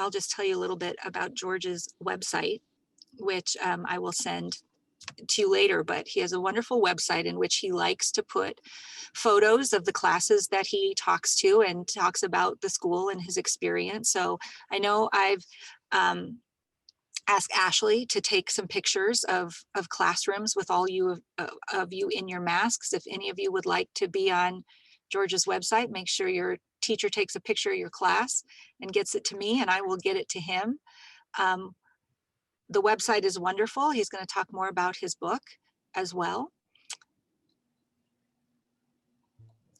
I'll just tell you a little bit about George's website, which I will send to you later, but he has a wonderful website in which he likes to put photos of the classes that he talks to and talks about the school and his experience. So I know I've asked Ashley to take some pictures of classrooms with all of you in your masks. If any of you would like to be on George's website, make sure your teacher takes a picture of your class and gets it to me, and I will get it to him. The website is wonderful. He's going to talk more about his book as well.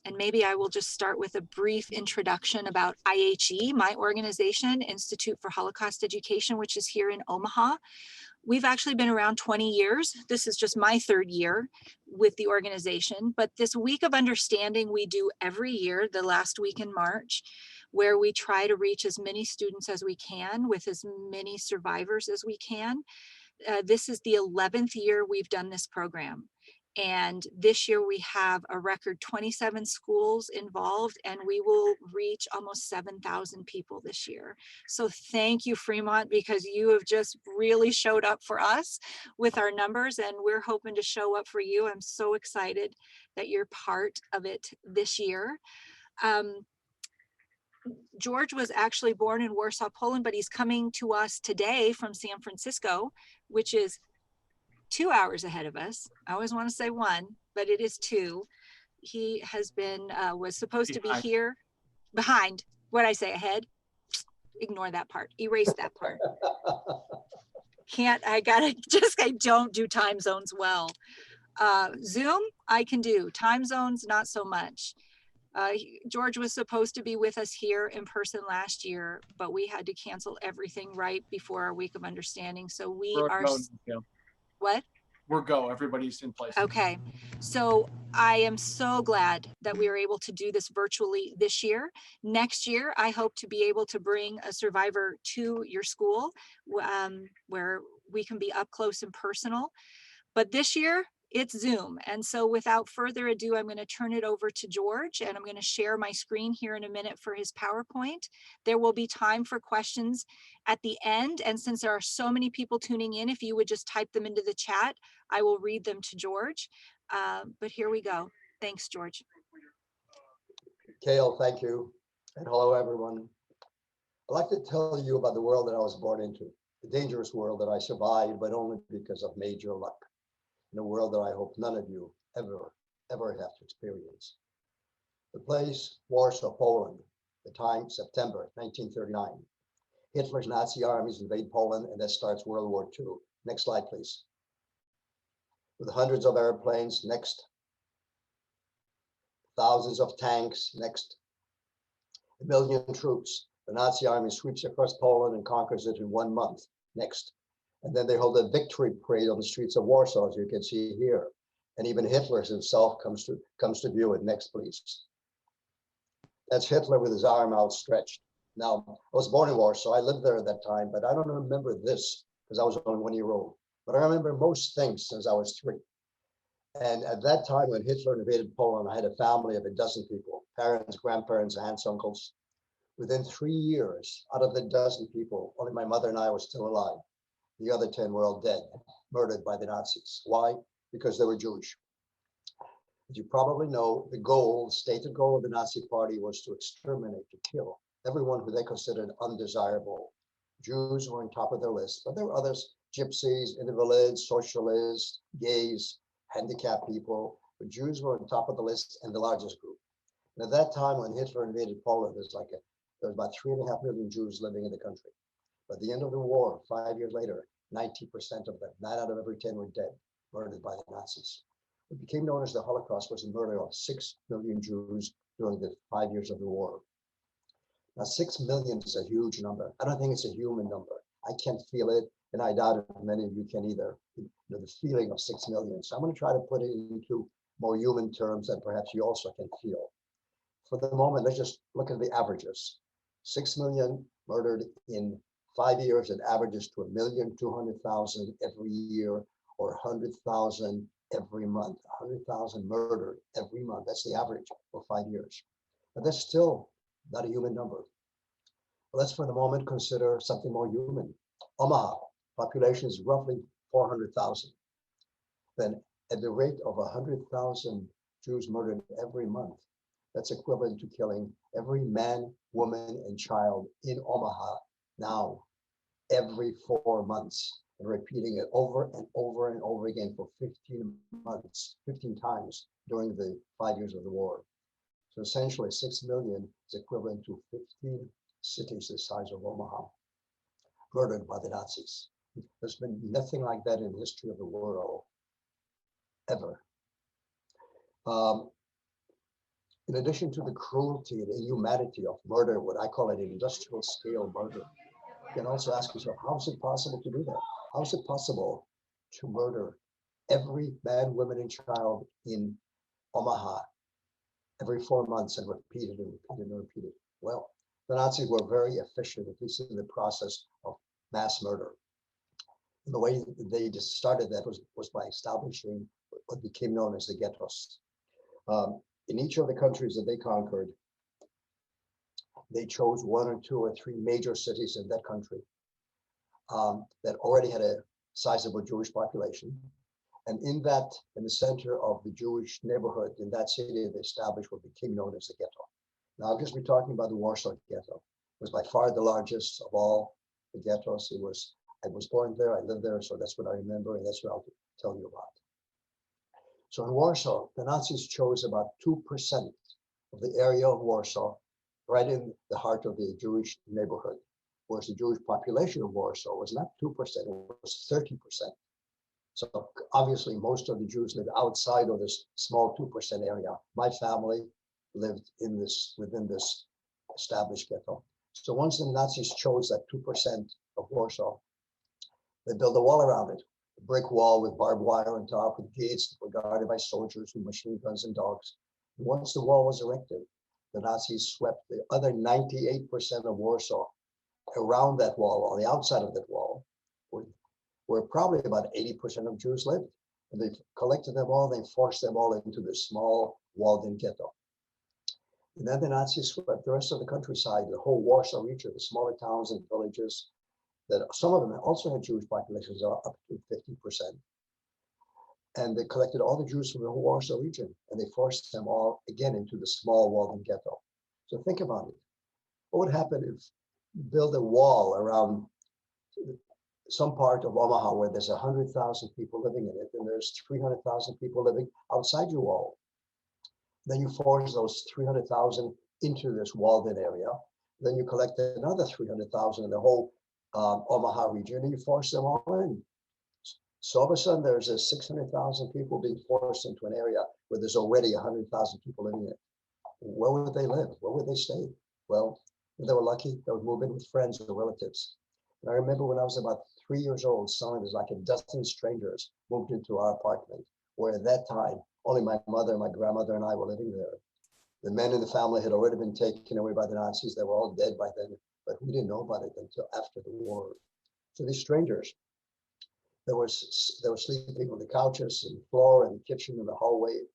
And maybe I will just start with a brief introduction about IHE, my organization, Institute for Holocaust Education, which is here in Omaha. We've actually been around 20 years. This is just my third year with the organization, but this week of understanding we do every year, the last week in March, where we try to reach as many students as we can with as many survivors as we can. This is the 11th year we've done this program. And this year we have a record 27 schools involved, and we will reach almost 7,000 people this year. So thank you, Fremont, because you have just really showed up for us with our numbers, and we're hoping to show up for you. I'm so excited that you're part of it this year. George was actually born in Warsaw, Poland, but he's coming to us today from San Francisco, which is 2 hours ahead of us. I always want to say 1, but it is 2. He has been, was supposed to be here behind. What I say, ahead? Ignore that part. Erase that part. I don't do time zones well. Zoom, I can do. Time zones, not so much. George was supposed to be with us here in person last year, but we had to cancel everything right before our week of understanding. So we are... What? We're go. Everybody's in place. Okay. So I am so glad that we were able to do this virtually this year. Next year, I hope to be able to bring a survivor to your school where we can be up close and personal. But this year, it's Zoom. And so without further ado, I'm going to turn it over to George, and I'm going to share my screen here in a minute for his PowerPoint. There will be time for questions at the end. And since there are so many people tuning in, if you would just type them into the chat, I will read them to George. But here we go. Thanks, George. Kale, thank you. And hello, everyone. I'd like to tell you about the world that I was born into, the dangerous world that I survived, but only because of major luck. In a world that I hope none of you ever have to experience. The place, Warsaw, Poland. The time, September 1939. Hitler's Nazi armies invade Poland, and that starts World War II. Next slide, please. With hundreds of airplanes, next. Thousands of tanks, next. 1 million troops. The Nazi army sweeps across Poland and conquers it in 1 month. Next. And then they hold a victory parade on the streets of Warsaw, as you can see here. And even Hitler himself comes to view it. Next, please. That's Hitler with his arm outstretched. Now, I was born in Warsaw. I lived there at that time, but I don't remember this because I was only 1 year old. But I remember most things since I was 3. And at that time, when Hitler invaded Poland, I had a family of 12 people, parents, grandparents, aunts, uncles. Within 3 years, out of the 12 people, only my mother and I were still alive. The other 10 were all dead, murdered by the Nazis. Why? Because they were Jewish. As you probably know, the stated goal of the Nazi Party was to exterminate, to kill everyone who they considered undesirable. Jews were on top of their list, but there were others, gypsies, invalids, socialists, gays, handicapped people. But Jews were on top of the list and the largest group. And at that time, when Hitler invaded Poland, there was about 3.5 million Jews living in the country. By the end of the war, 5 years later, 90% of them, 9 out of every 10 were dead, murdered by the Nazis. What became known as the Holocaust was the murder of 6 million Jews during the 5 years of the war. Now, 6 million is a huge number. I don't think it's a human number. I can't feel it, and I doubt if many of you can either. The feeling of 6 million. So I'm going to try to put it into more human terms that perhaps you also can feel. For the moment, let's just look at the averages. 6 million murdered in 5 years, it averages to 1,200,000 every year, or 100,000 every month. 100,000 murdered every month. That's the average for 5 years. But that's still not a human number. let's for the moment consider something more human. Omaha, population is roughly 400,000. Then at the rate of 100,000 Jews murdered every month, that's equivalent to killing every man, woman, and child in Omaha now every 4 months, and repeating it over and over and over again for 15 months, 15 times during the 5 years of the war. So essentially 6 million is equivalent to 15 cities the size of Omaha, murdered by the Nazis. There's been nothing like that in the history of the world, ever. In addition to the cruelty and inhumanity of murder, what I call an industrial scale murder, you can also ask yourself, how is it possible to do that? How is it possible to murder every man, woman, and child in Omaha every 4 months and repeat it and repeat it and repeat it? Well, the Nazis were very efficient, at least in the process of mass murder. And the way they just started that was by establishing what became known as the ghettos. In each of the countries that they conquered, they chose 1 or 2 or 3 major cities in that country that already had a sizable Jewish population. And in the center of the Jewish neighborhood, in that city, they established what became known as the ghetto. Now, I'm just be talking about the Warsaw Ghetto. It was by far the largest of all the ghettos. I was born there, I lived there, so that's what I remember, and that's what I'll tell you about. So in Warsaw, the Nazis chose about 2% of the area of Warsaw, right in the heart of the Jewish neighborhood, whereas the Jewish population of Warsaw was not 2%, it was 30%. So obviously most of the Jews lived outside of this small 2% area. My family lived within this established ghetto. So once the Nazis chose that 2% of Warsaw, they built a wall around it, a brick wall with barbed wire on top, with gates that were guarded by soldiers with machine guns and dogs. And once the wall was erected, the Nazis swept the other 98% of Warsaw around that wall, on the outside of that wall, where probably about 80% of Jews lived. And they collected them all, they forced them all into this small walled-in ghetto. And then the Nazis swept the rest of the countryside, the whole Warsaw region, the smaller towns and villages, that some of them also had Jewish populations up to 50%. And they collected all the Jews from the whole Warsaw region, and they forced them all again into the small walled-in ghetto. So think about it. What would happen if you build a wall around some part of Omaha where there's 100,000 people living in it, and there's 300,000 people living outside your wall? Then you force those 300,000 into this walled-in area. Then you collect another 300,000 in the whole Omaha region, and you force them all in. So all of a sudden, there's 600,000 people being forced into an area where there's already 100,000 people living in it. Where would they live? Where would they stay? Well, if they were lucky, they would move in with friends or relatives. And I remember when I was about 3 years old, suddenly there's like a dozen strangers moved into our apartment, where at that time, only my mother, my grandmother, and I were living there. The men in the family had already been taken away by the Nazis. They were all dead by then, but we didn't know about it until after the war. So these strangers, they were sleeping on the couches and the floor and the kitchen and the hallway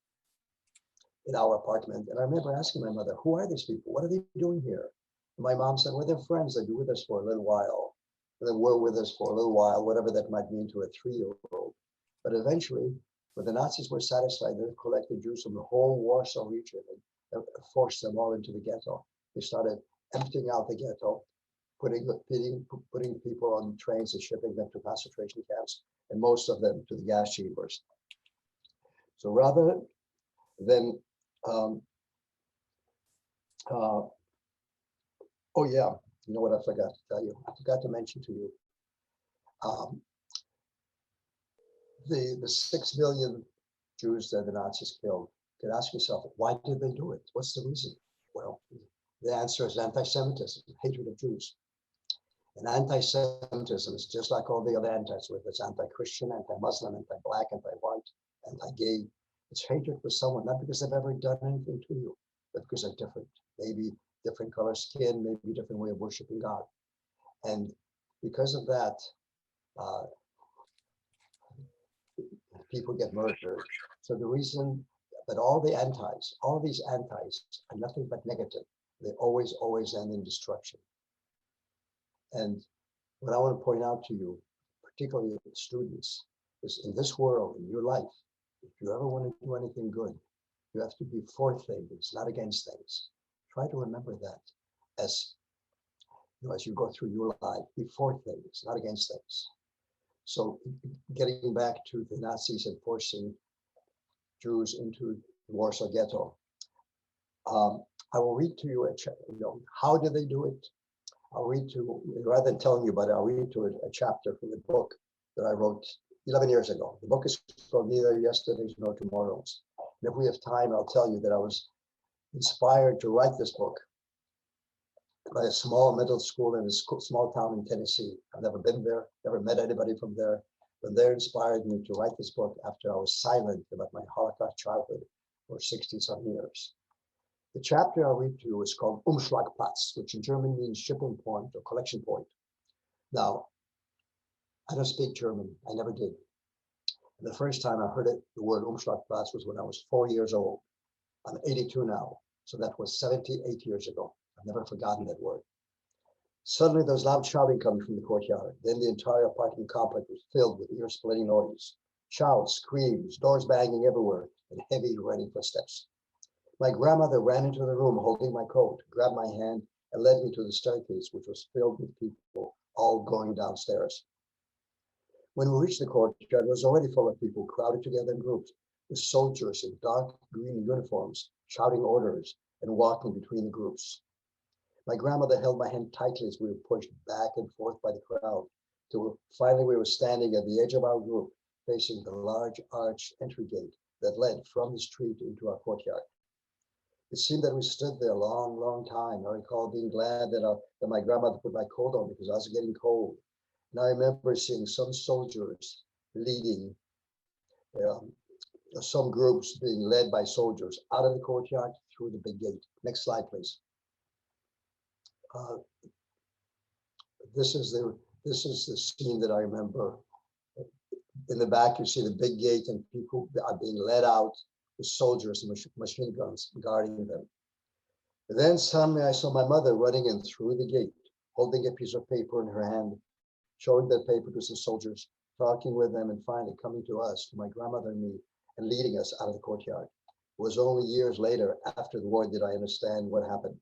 in our apartment. And I remember asking my mother, who are these people? What are they doing here? And my mom said, well, they're friends. They'll be with us for a little while. And they were with us for a little while, whatever that might mean to a 3-year-old. But eventually, when the Nazis were satisfied, they collected Jews from the whole Warsaw region and forced them all into the ghetto. They started emptying out the ghetto, putting people on trains and shipping them to concentration camps, and most of them to the gas chambers. So rather than, oh yeah, you know what I forgot to tell you? I forgot to mention to you. The 6 million Jews that the Nazis killed, you can ask yourself, why did they do it? What's the reason? Well, the answer is anti-Semitism, hatred of Jews. And anti-Semitism is just like all the other antis, whether it's anti-Christian, anti-Muslim, anti-Black, anti-white, anti-gay. It's hatred for someone, not because they've ever done anything to you, but because they're different. Maybe different color skin, maybe different way of worshiping God. And because of that, people get murdered. So the reason that all these antis are nothing but negative. They always end in destruction. And what I want to point out to you, particularly students, is in this world, in your life, if you ever want to do anything good, you have to be for things, not against things. Try to remember that as as you go through your life, be for things, not against things. So getting back to the Nazis and forcing Jews into the Warsaw Ghetto, I will read to you, how did they do it? I'll read to, rather than telling you about it, I'll read to a chapter from the book that I wrote 11 years ago. The book is called Neither Yesterdays Nor Tomorrows. And if we have time, I'll tell you that I was inspired to write this book by a small middle school in a small town in Tennessee. I've never been there, never met anybody from there, but they inspired me to write this book after I was silent about my Holocaust childhood for 60-some years. The chapter I'll read to you is called Umschlagplatz, which in German means shipping point or collection point. Now, I don't speak German, I never did. And the first time I heard it, the word Umschlagplatz, was when I was 4 years old. I'm 82 now, so that was 78 years ago. I've never forgotten that word. Suddenly there was loud shouting coming from the courtyard. Then the entire apartment complex was filled with ear-splitting noise. Shouts, screams, doors banging everywhere, and heavy running footsteps. My grandmother ran into the room holding my coat, grabbed my hand, and led me to the staircase, which was filled with people, all going downstairs. When we reached the courtyard, it was already full of people crowded together in groups, with soldiers in dark green uniforms shouting orders and walking between the groups. My grandmother held my hand tightly as we were pushed back and forth by the crowd, till finally we were standing at the edge of our group, facing the large arched entry gate that led from the street into our courtyard. It seemed that we stood there a long, long time. I recall being glad that my grandmother put my coat on because I was getting cold. And I remember seeing some soldiers leading, some groups being led by soldiers out of the courtyard through the big gate. Next slide, please. This is the scene that I remember. In the back, you see the big gate and people are being led out with soldiers and machine guns guarding them. And then suddenly I saw my mother running in through the gate, holding a piece of paper in her hand, showing that paper to some soldiers, talking with them, and finally coming to us, to my grandmother and me, and leading us out of the courtyard. It was only years later, after the war, did I understand what happened.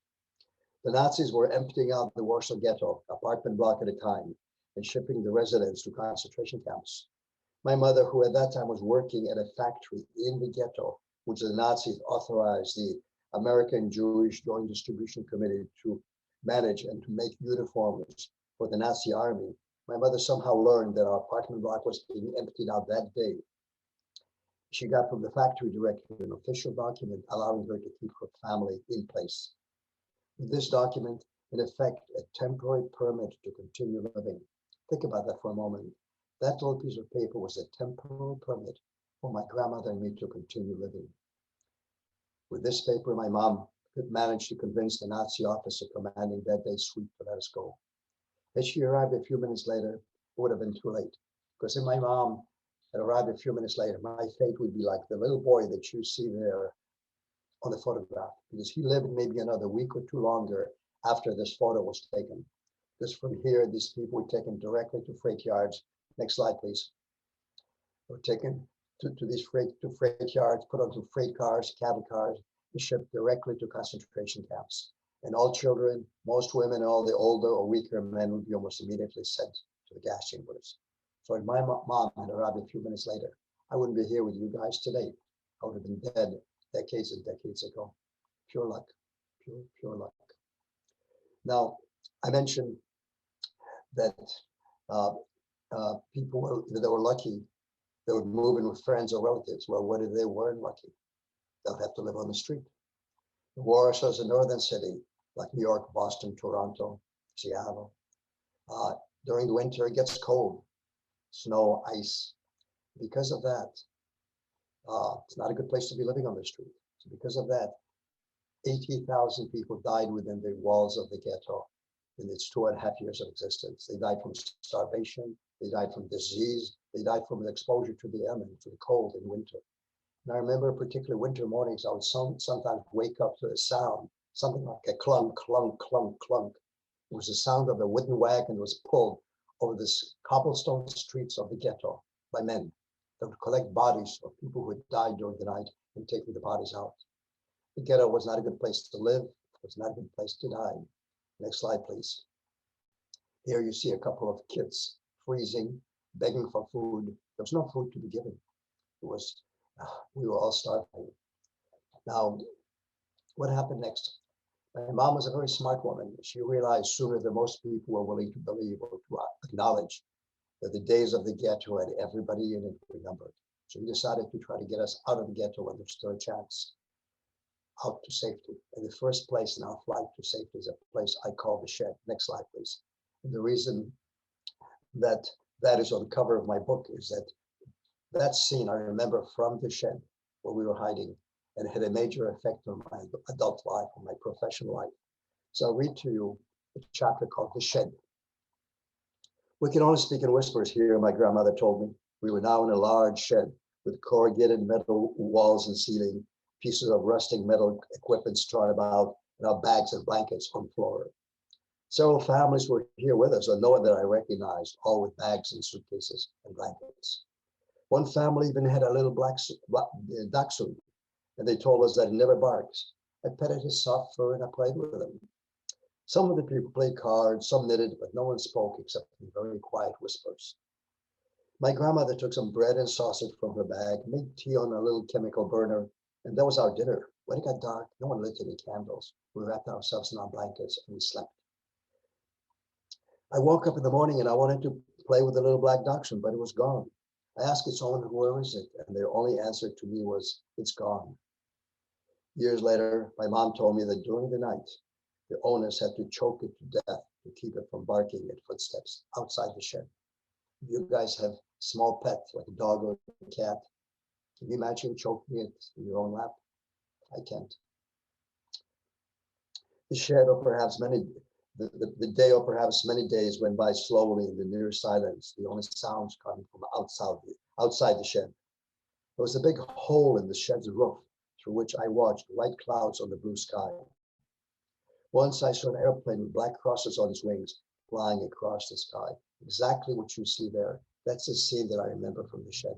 The Nazis were emptying out the Warsaw Ghetto, apartment block at a time, and shipping the residents to concentration camps. My mother, who at that time was working at a factory in the ghetto, which the Nazis authorized the American Jewish Joint Distribution Committee to manage and to make uniforms for the Nazi army, my mother somehow learned that our apartment block was being emptied out that day. She got from the factory director an official document allowing her to keep her family in place. With this document, in effect, a temporary permit to continue living. Think about that for a moment. That little piece of paper was a temporary permit for my grandmother and me to continue living. With this paper, my mom could manage to convince the Nazi officer commanding that day's sweep to let us go. As she arrived a few minutes later, it would have been too late, because if my mom had arrived a few minutes later, my fate would be like the little boy that you see there on the photograph, because he lived maybe another week or two longer after this photo was taken. Because from here, these people were taken directly to freight yards. Next slide, please. They were taken to these freight yards, put onto freight cars, cattle cars, and shipped directly to concentration camps. And all children, most women, and all the older or weaker men would be almost immediately sent to the gas chambers. So if my mom had arrived a few minutes later, I wouldn't be here with you guys today. I would have been dead decades and decades ago. Pure luck, pure luck. Now, I mentioned that people that were lucky, they would move in with friends or relatives. Well, what if they weren't lucky? They'll have to live on the street. Warsaw is a northern city, like New York, Boston, Toronto, Seattle. During the winter, it gets cold, snow, ice. Because of that, it's not a good place to be living on the street. So because of that, 80,000 people died within the walls of the ghetto in its 2.5 years of existence. They died from starvation, they died from disease, they died from exposure to the elements, to the cold in winter. And I remember particularly winter mornings, I would sometimes wake up to a sound, something like a clunk, clunk, clunk, clunk. It was the sound of a wooden wagon that was pulled over the cobblestone streets of the ghetto by men that would collect bodies of people who had died during the night and taking the bodies out. The ghetto was not a good place to live. It was not a good place to die. Next slide, please. Here you see a couple of kids freezing, begging for food. There was no food to be given. It was, we were all starving. Now, what happened next? My mom was a very smart woman. She realized sooner than most people were willing to believe or to acknowledge that the days of the ghetto had everybody in it remembered. So we decided to try to get us out of the ghetto when there's still a chance, out to safety. And the first place in our flight to safety is a place I call the shed. Next slide, please. And the reason that that is on the cover of my book is that scene I remember from the shed where we were hiding, and it had a major effect on my adult life, on my professional life. So I'll read to you a chapter called The Shed. We can only speak in whispers here, my grandmother told me. We were now in a large shed with corrugated metal walls and ceiling, pieces of rusting metal equipment strewn about, and our bags and blankets on the floor. Several families were here with us, or no one that I recognized, all with bags and suitcases and blankets. One family even had a little black dachshund, and they told us that it never barks. I petted his soft fur and I played with him. Some of the people played cards, some knitted, but no one spoke except in very quiet whispers. My grandmother took some bread and sausage from her bag, made tea on a little chemical burner, and that was our dinner. When it got dark, no one lit any candles. We wrapped ourselves in our blankets and we slept. I woke up in the morning and I wanted to play with the little black dachshund, but it was gone. I asked its owner, where is it? And their only answer to me was, it's gone. Years later, my mom told me that during the night, the owners had to choke it to death to keep it from barking at footsteps outside the shed. If you guys have small pets like a dog or a cat, can you imagine choking it in your own lap? I can't. The shed, or perhaps the day, or perhaps many days went by slowly in the near silence, the only sounds coming from outside the shed. There was a big hole in the shed's roof through which I watched white clouds on the blue sky. Once I saw an airplane with black crosses on its wings flying across the sky. Exactly what you see there. That's the scene that I remember from the shed.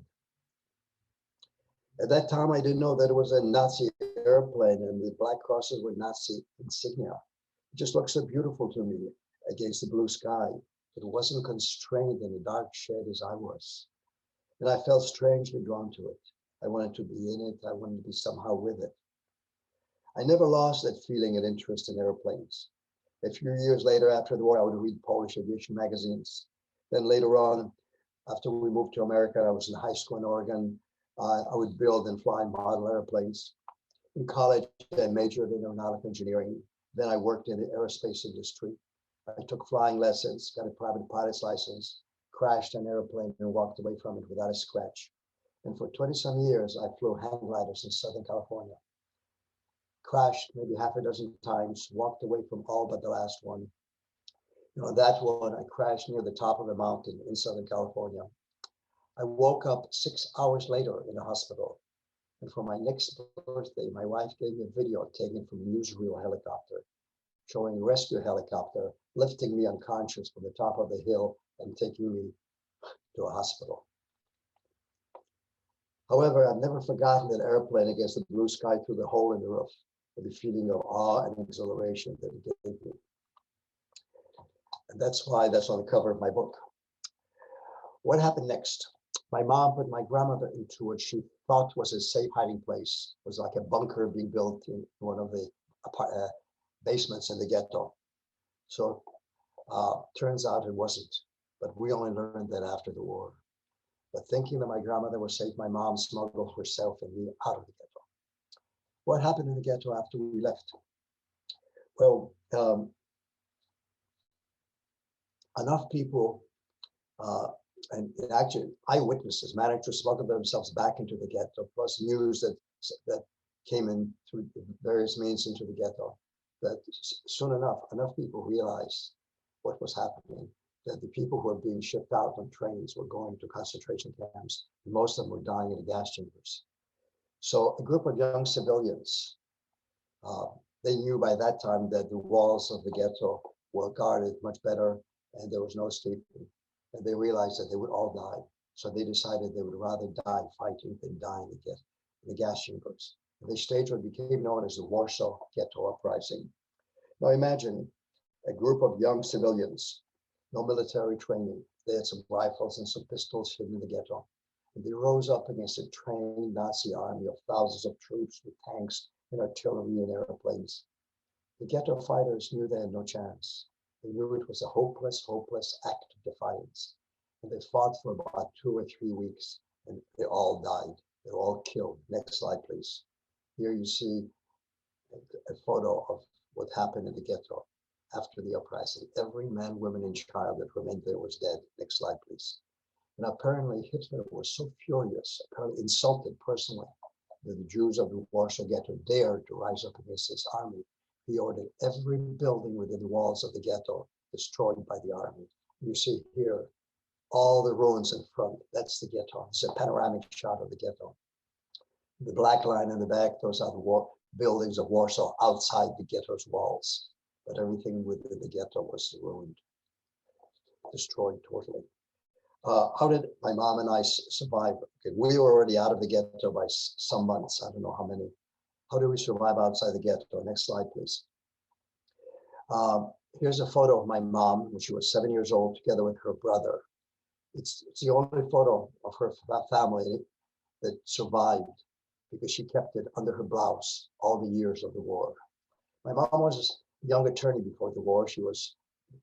At that time, I didn't know that it was a Nazi airplane and the black crosses were Nazi insignia. It just looked so beautiful to me against the blue sky. It wasn't constrained in a dark shed as I was. And I felt strangely drawn to it. I wanted to be in it. I wanted to be somehow with it. I never lost that feeling and interest in airplanes. A few years later, after the war, I would read Polish aviation magazines. Then later on, after we moved to America, I was in high school in Oregon. I would build and fly model airplanes. In college, I majored in aeronautical engineering. Then I worked in the aerospace industry. I took flying lessons, got a private pilot's license, crashed an airplane and walked away from it without a scratch. And for 20-some years, I flew hang gliders in Southern California. Crashed maybe half a dozen times, walked away from all but the last one. On that one, I crashed near the top of a mountain in Southern California. I woke up 6 hours later in a hospital. And for my next birthday, my wife gave me a video taken from a newsreel helicopter, showing a rescue helicopter lifting me unconscious from the top of the hill and taking me to a hospital. However, I've never forgotten that airplane against the blue sky through the hole in the roof, and the feeling of awe and exhilaration that it gave me. And that's why that's on the cover of my book. What happened next? My mom put my grandmother into what she thought was a safe hiding place. It was like a bunker being built in one of the basements in the ghetto. So turns out it wasn't, but we only learned that after the war. But thinking that my grandmother was safe, my mom smuggled herself and me out of the ghetto. What happened in the ghetto after we left? Well, enough people and actually eyewitnesses managed to smuggle themselves back into the ghetto, plus news that came in through various means into the ghetto, that soon enough people realized what was happening, that the people who were being shipped out on trains were going to concentration camps, and most of them were dying in the gas chambers. So a group of young civilians, they knew by that time that the walls of the ghetto well guarded, much better, and there was no escaping. And they realized that they would all die. So they decided they would rather die fighting than dying in the gas chambers. And they staged what became known as the Warsaw Ghetto Uprising. Now imagine a group of young civilians, no military training. They had some rifles and some pistols hidden in the ghetto. And they rose up against a trained Nazi army of thousands of troops with tanks and artillery and airplanes. The ghetto fighters knew they had no chance. They knew it was a hopeless, hopeless act of defiance. And they fought for about 2 or 3 weeks, and they all died. They were all killed. Next slide, please. Here you see a photo of what happened in the ghetto after the uprising. Every man, woman, and child that remained there was dead. Next slide, please. And apparently Hitler was so furious, apparently insulted personally, that the Jews of the Warsaw Ghetto dared to rise up against his army. He ordered every building within the walls of the ghetto destroyed by the army. You see here all the ruins in front. That's the ghetto. It's a panoramic shot of the ghetto. The black line in the back, those are the buildings of Warsaw outside the ghetto's walls. But everything within the ghetto was ruined, destroyed totally. How did my mom and I survive? Okay, we were already out of the ghetto by some months. I don't know how many. How do we survive outside the ghetto? Next slide, please. Here's a photo of my mom when she was 7 years old, together with her brother. It's the only photo of her family that survived because she kept it under her blouse all the years of the war. My mom was a young attorney before the war. She was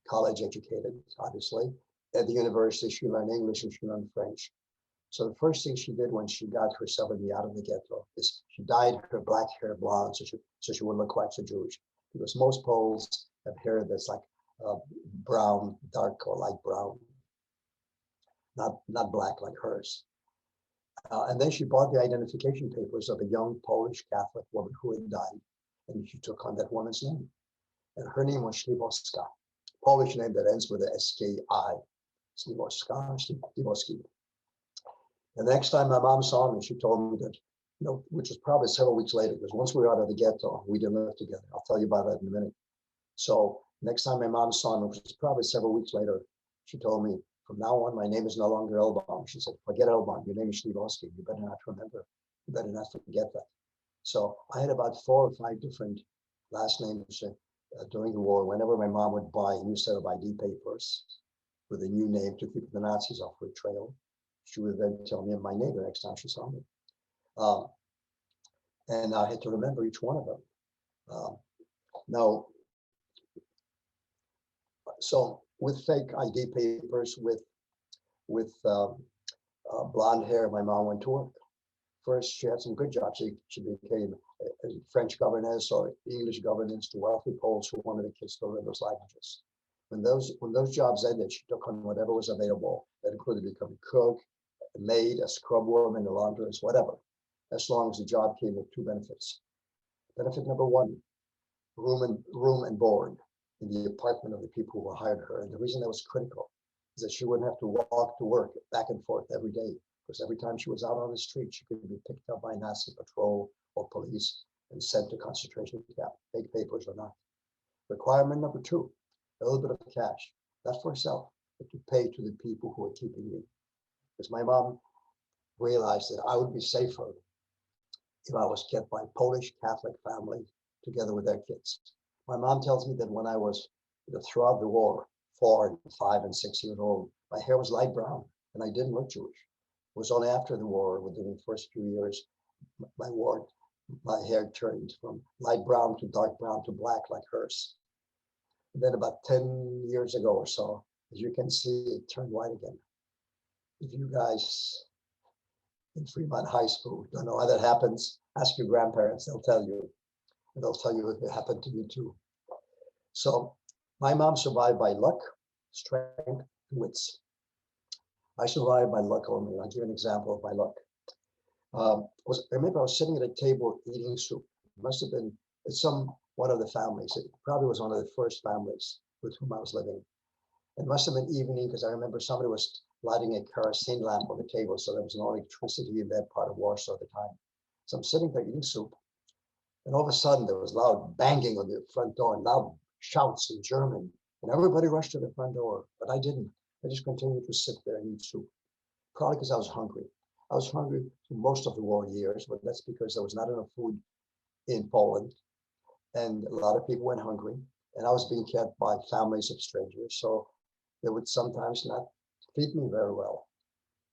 college educated, obviously. At the university, she learned English and she learned French. So the first thing she did when she got herself out of the ghetto is she dyed her black hair blonde so she wouldn't look quite so Jewish. Because most Poles have hair that's like brown, dark or light brown, not black like hers. And then she bought the identification papers of a young Polish Catholic woman who had died, and she took on that woman's name. And her name was Śliwowska, Polish name that ends with a S-K-I, Śliwowska. And the next time my mom saw me, she told me that, which was probably several weeks later, because once we were out of the ghetto, we didn't live together. I'll tell you about that in a minute. So next time my mom saw me, which was probably several weeks later, she told me, from now on, my name is no longer Elbaum. She said, forget Elbaum, your name is Śliwowski. You better not remember, you better not forget that. So I had about 4 or 5 different last names during the war. Whenever my mom would buy a new set of ID papers with a new name to keep the Nazis off her trail, she would then tell me my name the next time she saw me. And I had to remember each one of them. Now, so with fake ID papers, with blonde hair, my mom went to work. First, she had some good jobs. She became a French governess or English governess to wealthy Poles who wanted the kids to learn those languages. When those jobs ended, she took on whatever was available. That included becoming a cook, a maid, a scrub woman, a laundress, whatever, as long as the job came with 2 benefits. Benefit number 1, room and board in the apartment of the people who hired her. And the reason that was critical is that she wouldn't have to walk to work back and forth every day, because every time she was out on the street, she could be picked up by Nazi patrol or police and sent to concentration camp, fake papers or not. Requirement number 2, a little bit of cash, not for herself, but to pay to the people who are keeping me. Because my mom realized that I would be safer if I was kept by a Polish Catholic family together with their kids. My mom tells me that when I was, throughout the war, 4 and 5 and 6 years old, my hair was light brown and I didn't look Jewish. It was only after the war, within the first few years, my hair turned from light brown to dark brown to black like hers. And then about 10 years ago or so, as you can see, it turned white again. If you guys in Fremont High School don't know how that happens, ask your grandparents, they'll tell you. And they'll tell you if it happened to you too. So my mom survived by luck, strength, and wits. I survived by luck only. I'll give you an example of my luck. I remember I was sitting at a table eating soup. It must have been one of the families. It probably was one of the first families with whom I was living. It must have been evening because I remember somebody was lighting a kerosene lamp on the table, so there was no electricity in that part of Warsaw at the time. So I'm sitting there eating soup, and all of a sudden there was loud banging on the front door and loud shouts in German. And everybody rushed to the front door, but I didn't. I just continued to sit there and eat soup, probably because I was hungry. I was hungry for most of the war years, but that's because there was not enough food in Poland, and a lot of people went hungry, and I was being kept by families of strangers, so they would sometimes not feed me very well.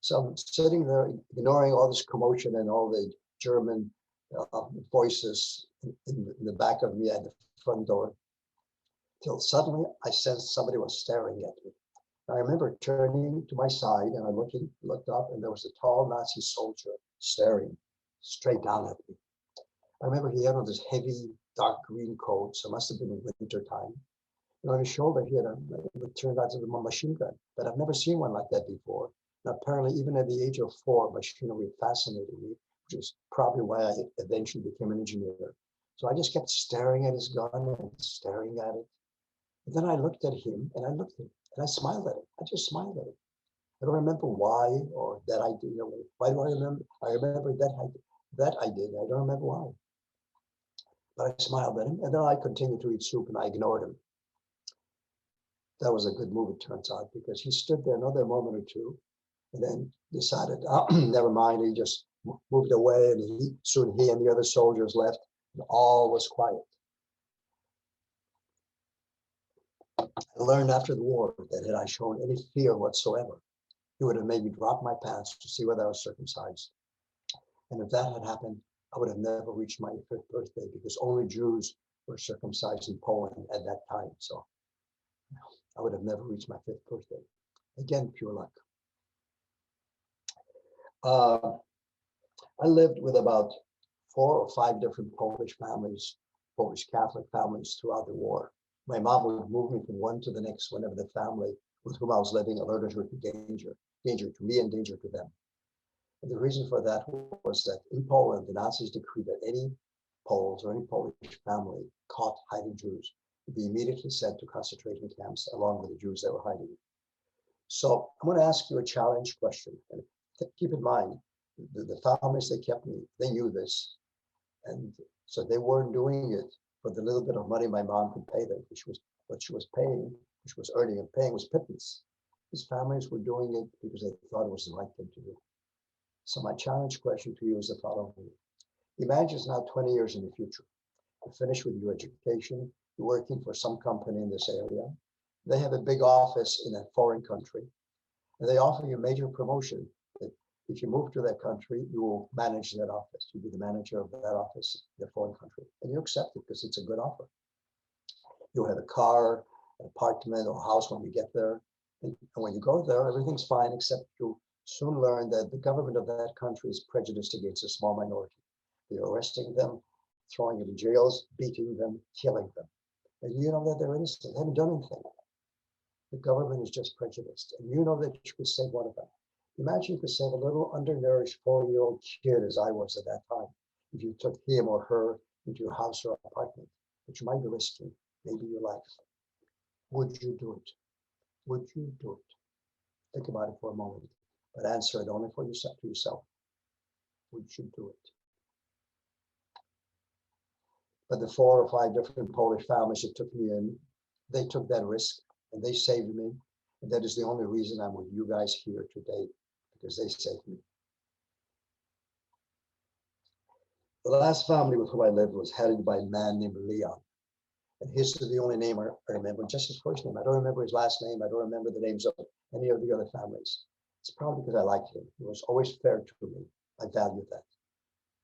So I'm sitting there ignoring all this commotion and all the German voices in the back of me at the front door, till suddenly I sensed somebody was staring at me. I remember turning to my side and I looked up, and there was a tall Nazi soldier staring straight down at me. I remember he had on this heavy dark green coat, so it must have been in winter time. And on his shoulder, he had what turned out to be a machine gun, but I've never seen one like that before. And apparently, even at the age of 4, machinery fascinated me, which is probably why I eventually became an engineer. So I just kept staring at his gun and staring at it. And then I looked at him and I looked at him and I smiled at him. I just smiled at him. I don't remember why or that I did. Why do I remember? I remember that I did. I don't remember why. But I smiled at him, and then I continued to eat soup, and I ignored him. That was a good move, it turns out, because he stood there another moment or two, and then decided, oh, never mind. He just moved away, and soon he and the other soldiers left, and all was quiet. I learned after the war that had I shown any fear whatsoever, he would have made me drop my pants to see whether I was circumcised. And if that had happened, I would have never reached my 5th birthday, because only Jews were circumcised in Poland at that time. So I would have never reached my 5th birthday. Again, pure luck. I lived with about 4 or 5 different Polish families, Polish Catholic families throughout the war. My mom would move me from one to the next whenever the family with whom I was living alerted her to danger to me and danger to them. And the reason for that was that in Poland, the Nazis decreed that any Poles or any Polish family caught hiding Jews would be immediately sent to concentration camps along with the Jews that were hiding. So I'm going to ask you a challenge question. And keep in mind, the families that kept me, they knew this. And so they weren't doing it for the little bit of money my mom could pay them, which was what she was paying, which was earning and paying was pittance. These families were doing it because they thought it was the right thing to do. So my challenge question to you is the following. Imagine it's now 20 years in the future. You're finished with your education, you're working for some company in this area. They have a big office in a foreign country, and they offer you a major promotion. That if you move to that country, you will manage that office. You'll be the manager of that office in the foreign country. And you accept it because it's a good offer. You'll have a car, an apartment, or a house when you get there. And when you go there, everything's fine, except you soon learn that the government of that country is prejudiced against a small minority. They're arresting them, throwing them in jails, beating them, killing them. And you know that they're innocent, they haven't done anything. The government is just prejudiced. And you know that you could save one of them. Imagine you could save a little undernourished 4-year-old kid, as I was at that time, if you took him or her into your house or apartment, which might be risky, maybe your life. Would you do it? Would you do it? Think about it for a moment, but answer it only for yourself, to yourself. Would you do it? But the 4 or 5 different Polish families that took me in, they took that risk and they saved me. And that is the only reason I'm with you guys here today, because they saved me. The last family with whom I lived was headed by a man named Leon. And his is the only name I remember, just his first name. I don't remember his last name. I don't remember the names of any of the other families. It's probably because I liked him. He was always fair to me. I valued that.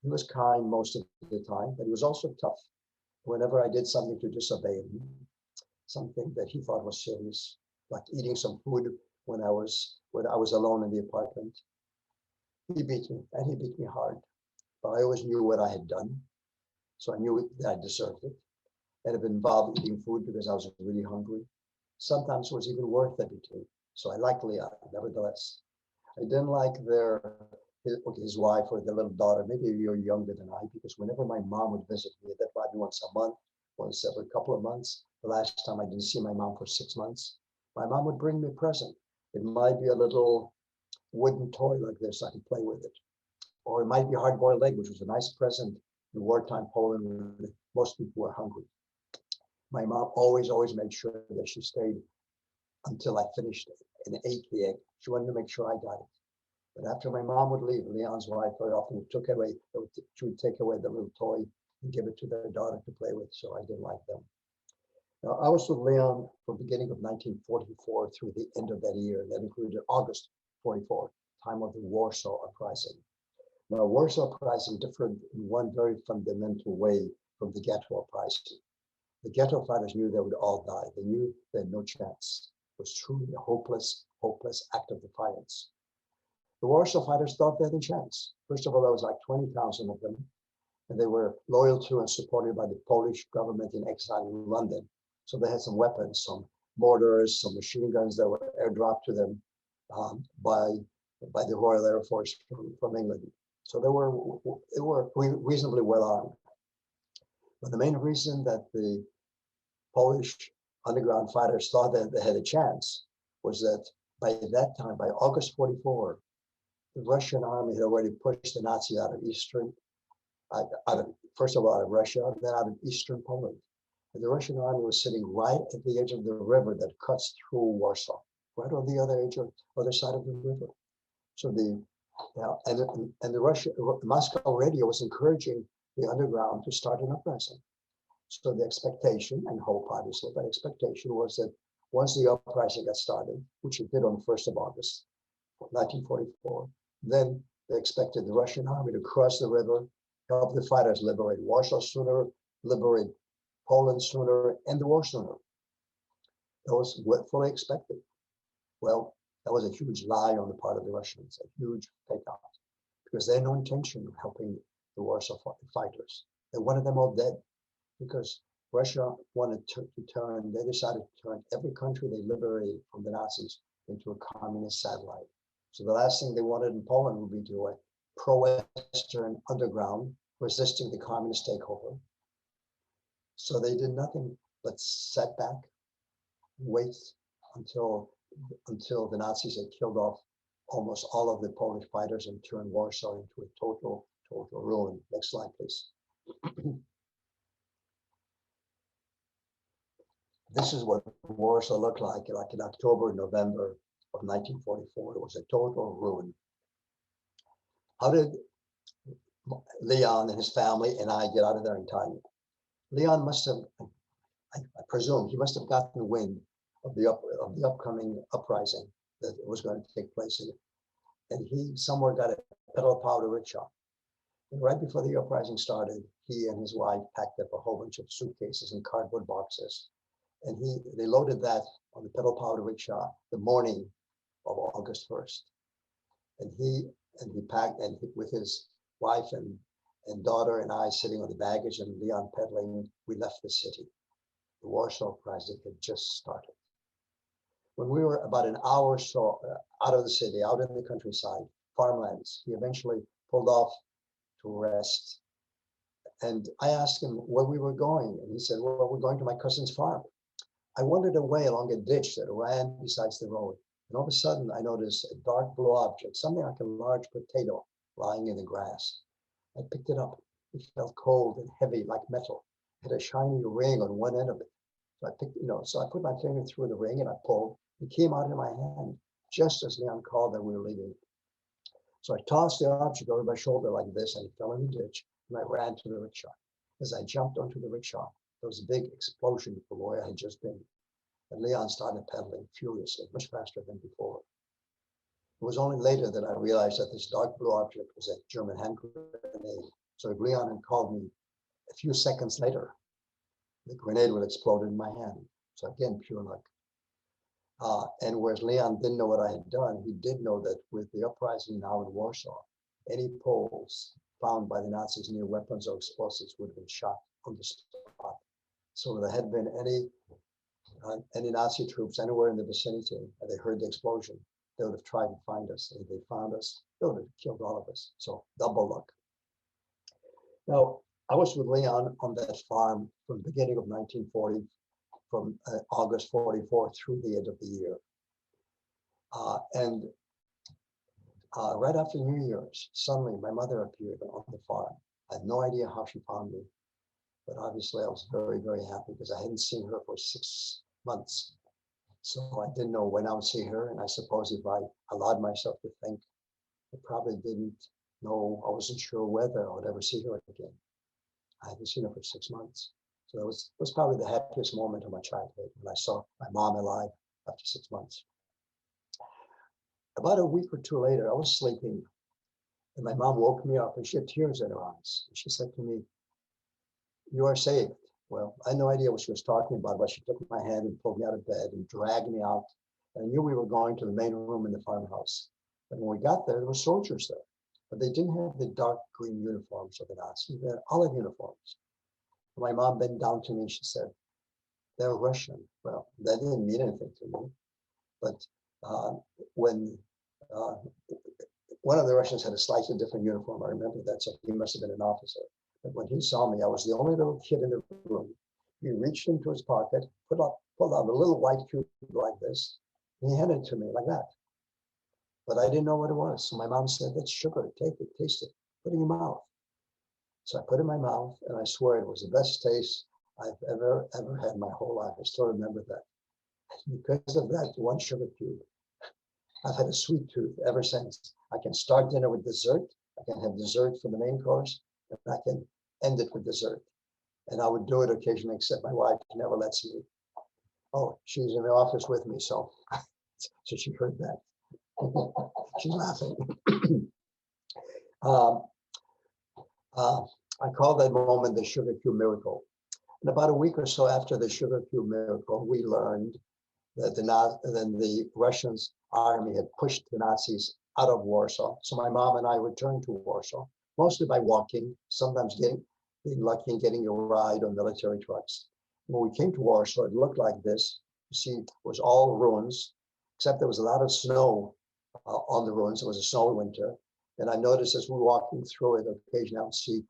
He was kind most of the time, but he was also tough. Whenever I did something to disobey him, something that he thought was serious, like eating some food when I was alone in the apartment, he beat me, and he beat me hard. But I always knew what I had done, so I knew that I deserved it. And it involved eating food because I was really hungry. Sometimes it was even worth the beating. So I liked Leon, nevertheless. I didn't like his wife or the little daughter, maybe a year younger than I, because whenever my mom would visit me, that might be once a month, once every couple of months. The last time I didn't see my mom for 6 months, my mom would bring me a present. It might be a little wooden toy like this, I could play with it. Or it might be a hard-boiled egg, which was a nice present in wartime Poland when most people were hungry. My mom always made sure that she stayed until I finished it and ate the egg. She wanted to make sure I got it. But after my mom would leave, Leon's wife very often she would take away the little toy and give it to their daughter to play with, so I didn't like them. Now, I was with Leon from the beginning of 1944 through the end of that year. That included August 44, time of the Warsaw Uprising. Now, Warsaw Uprising differed in one very fundamental way from the Ghetto Uprising. The Ghetto fighters knew they would all die. They knew they had no chance. It was truly a hopeless act of defiance. The Warsaw fighters thought they had a chance. First of all, there was like 20,000 of them, and they were loyal to and supported by the Polish government in exile in London. So they had some weapons, some mortars, some machine guns that were airdropped to them by the Royal Air Force from England. So they were reasonably well armed. But the main reason that the Polish underground fighters thought that they had a chance was that by that time, by August 44, the Russian army had already pushed the Nazis out of first of all out of Russia, then out of eastern Poland. And the Russian army was sitting right at the edge of the river that cuts through Warsaw, right on the other side of the river. So Moscow radio was encouraging the underground to start an uprising. So the expectation and hope, obviously, but expectation was that once the uprising got started, which it did on the 1st of August, 1944, then they expected the Russian army to cross the river, help the fighters liberate Warsaw sooner, liberate Poland sooner, and the war sooner. That was fully expected. Well, that was a huge lie on the part of the Russians, a huge fake out, because they had no intention of helping the Warsaw fighters. They wanted them all dead, because Russia wanted they decided to turn every country they liberated from the Nazis into a communist satellite. So the last thing they wanted in Poland would be to a pro-Western underground resisting the communist takeover. So they did nothing but sit back, wait until the Nazis had killed off almost all of the Polish fighters and turned Warsaw into a total ruin. Next slide, please. This is what Warsaw looked like in October, November of 1944. It was a total ruin. How did Leon and his family and I get out of there in time? Leon must have, I presume, he must have gotten wind of the upcoming uprising that was going to take place in it. And he somewhere got a pedal powder rickshaw. And right before the uprising started, he and his wife packed up a whole bunch of suitcases and cardboard boxes. And they loaded that on the pedal powder rickshaw the morning of August 1st. And he packed, and with his wife and daughter and I sitting on the baggage and Leon pedaling, we left the city. The Warsaw Uprising had just started. When we were about an hour or so out of the city, out in the countryside, farmlands, he eventually pulled off to rest. And I asked him where we were going. And he said, well, we're going to my cousin's farm. I wandered away along a ditch that ran beside the road. And all of a sudden, I noticed a dark blue object, something like a large potato lying in the grass. I picked it up. It felt cold and heavy like metal. It had a shiny ring on one end of it. So I put my finger through the ring and I pulled. It came out in my hand just as Leon called that we were leaving. So I tossed the object over my shoulder like this, and it fell in the ditch, and I ran to the rickshaw. As I jumped onto the rickshaw, there was a big explosion from where I had just been. And Leon started pedaling furiously, much faster than before. It was only later that I realized that this dark blue object was a German hand grenade. So if Leon had called me a few seconds later, the grenade would explode in my hand. So again, pure luck. And whereas Leon didn't know what I had done, he did know that with the uprising now in Warsaw, any Poles found by the Nazis near weapons or explosives would have been shot on the spot. So if there had been any Nazi troops anywhere in the vicinity and they heard the explosion, they would have tried to find us. And if they found us, they would have killed all of us. So double luck. Now, I was with Leon on that farm from the beginning of 1940, from August 44 through the end of the year. Right after New Year's, suddenly my mother appeared on the farm. I had no idea how she found me. But obviously I was very, very happy because I hadn't seen her for 6 months. So I didn't know when I would see her. And I suppose if I allowed myself to think, I probably didn't know, I wasn't sure whether I would ever see her again. I hadn't seen her for 6 months. So that was probably the happiest moment of my childhood when I saw my mom alive after 6 months. About a week or two later, I was sleeping and my mom woke me up and she had tears in her eyes. She said to me, "You are saved." Well, I had no idea what she was talking about, but she took my hand and pulled me out of bed and dragged me out. And I knew we were going to the main room in the farmhouse. And when we got there were soldiers there, but they didn't have the dark green uniforms of the Nazis, they had olive uniforms. And my mom bent down to me and she said, "They're Russian." Well, that didn't mean anything to me. But when one of the Russians had a slightly different uniform, I remember that, so he must have been an officer. But when he saw me, I was the only little kid in the room. He reached into his pocket, pulled out a little white cube like this, and he handed it to me like that. But I didn't know what it was. So my mom said, "That's sugar, take it, taste it, put it in your mouth." So I put it in my mouth, and I swear it was the best taste I've ever had in my whole life. I still remember that. Because of that one sugar cube, I've had a sweet tooth ever since. I can start dinner with dessert. I can have dessert for the main course, and I can end it with dessert. And I would do it occasionally, except my wife never lets me. Oh, she's in the office with me, so she heard that. She's laughing. I call that moment the sugar cube miracle. And about a week or so after the sugar cube miracle, we learned that the Russians army had pushed the Nazis out of Warsaw. So my mom and I returned to Warsaw, mostly by walking, sometimes being lucky and getting a ride on military trucks. When we came to Warsaw, it looked like this. You see, it was all ruins, except there was a lot of snow on the ruins. It was a snowy winter. And I noticed as we were walking through it, occasionally I would see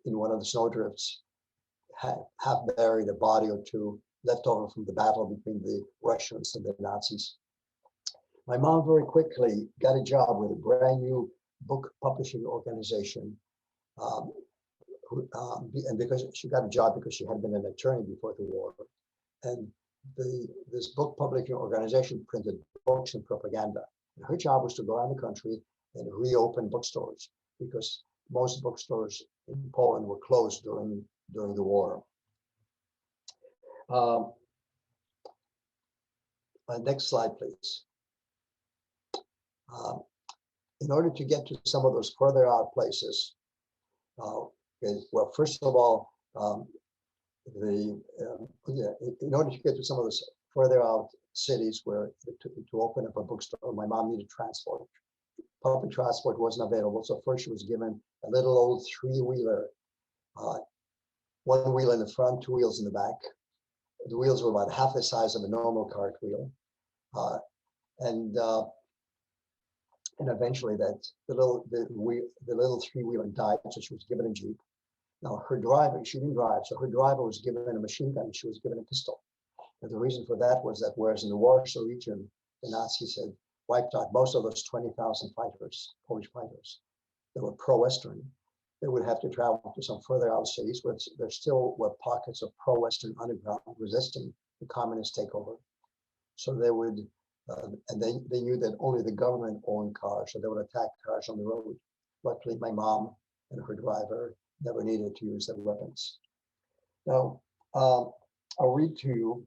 in one of the snowdrifts, half buried a body or two left over from the battle between the Russians and the Nazis. My mom very quickly got a job with a brand new book publishing organization. And because she got a job because she had been an attorney before the war. And this book publishing organization printed books and propaganda. And her job was to go around the country and reopen bookstores because most bookstores in Poland were closed during the war. Next slide, please. In order to get to some of those further out places, well, first of all, in order to get to some of those further out cities where to open up a bookstore, my mom needed transport. Public transport wasn't available, so first she was given a little old three-wheeler, one wheel in the front, two wheels in the back. The wheels were about half the size of a normal cart wheel, and eventually the little three-wheeler died, so she was given a Jeep. Now her driver, she didn't drive, so her driver was given a machine gun. She was given a pistol. And the reason for that was that whereas in the Warsaw region, the Nazis had wiped out most of those 20,000 fighters, Polish fighters, that were pro-Western, they would have to travel to some further out cities where there still were pockets of pro-Western underground resisting the communist takeover. So they would, and they knew that only the government owned cars, so they would attack cars on the road. Luckily, my mom and her driver never needed to use their weapons. Now, I'll read to you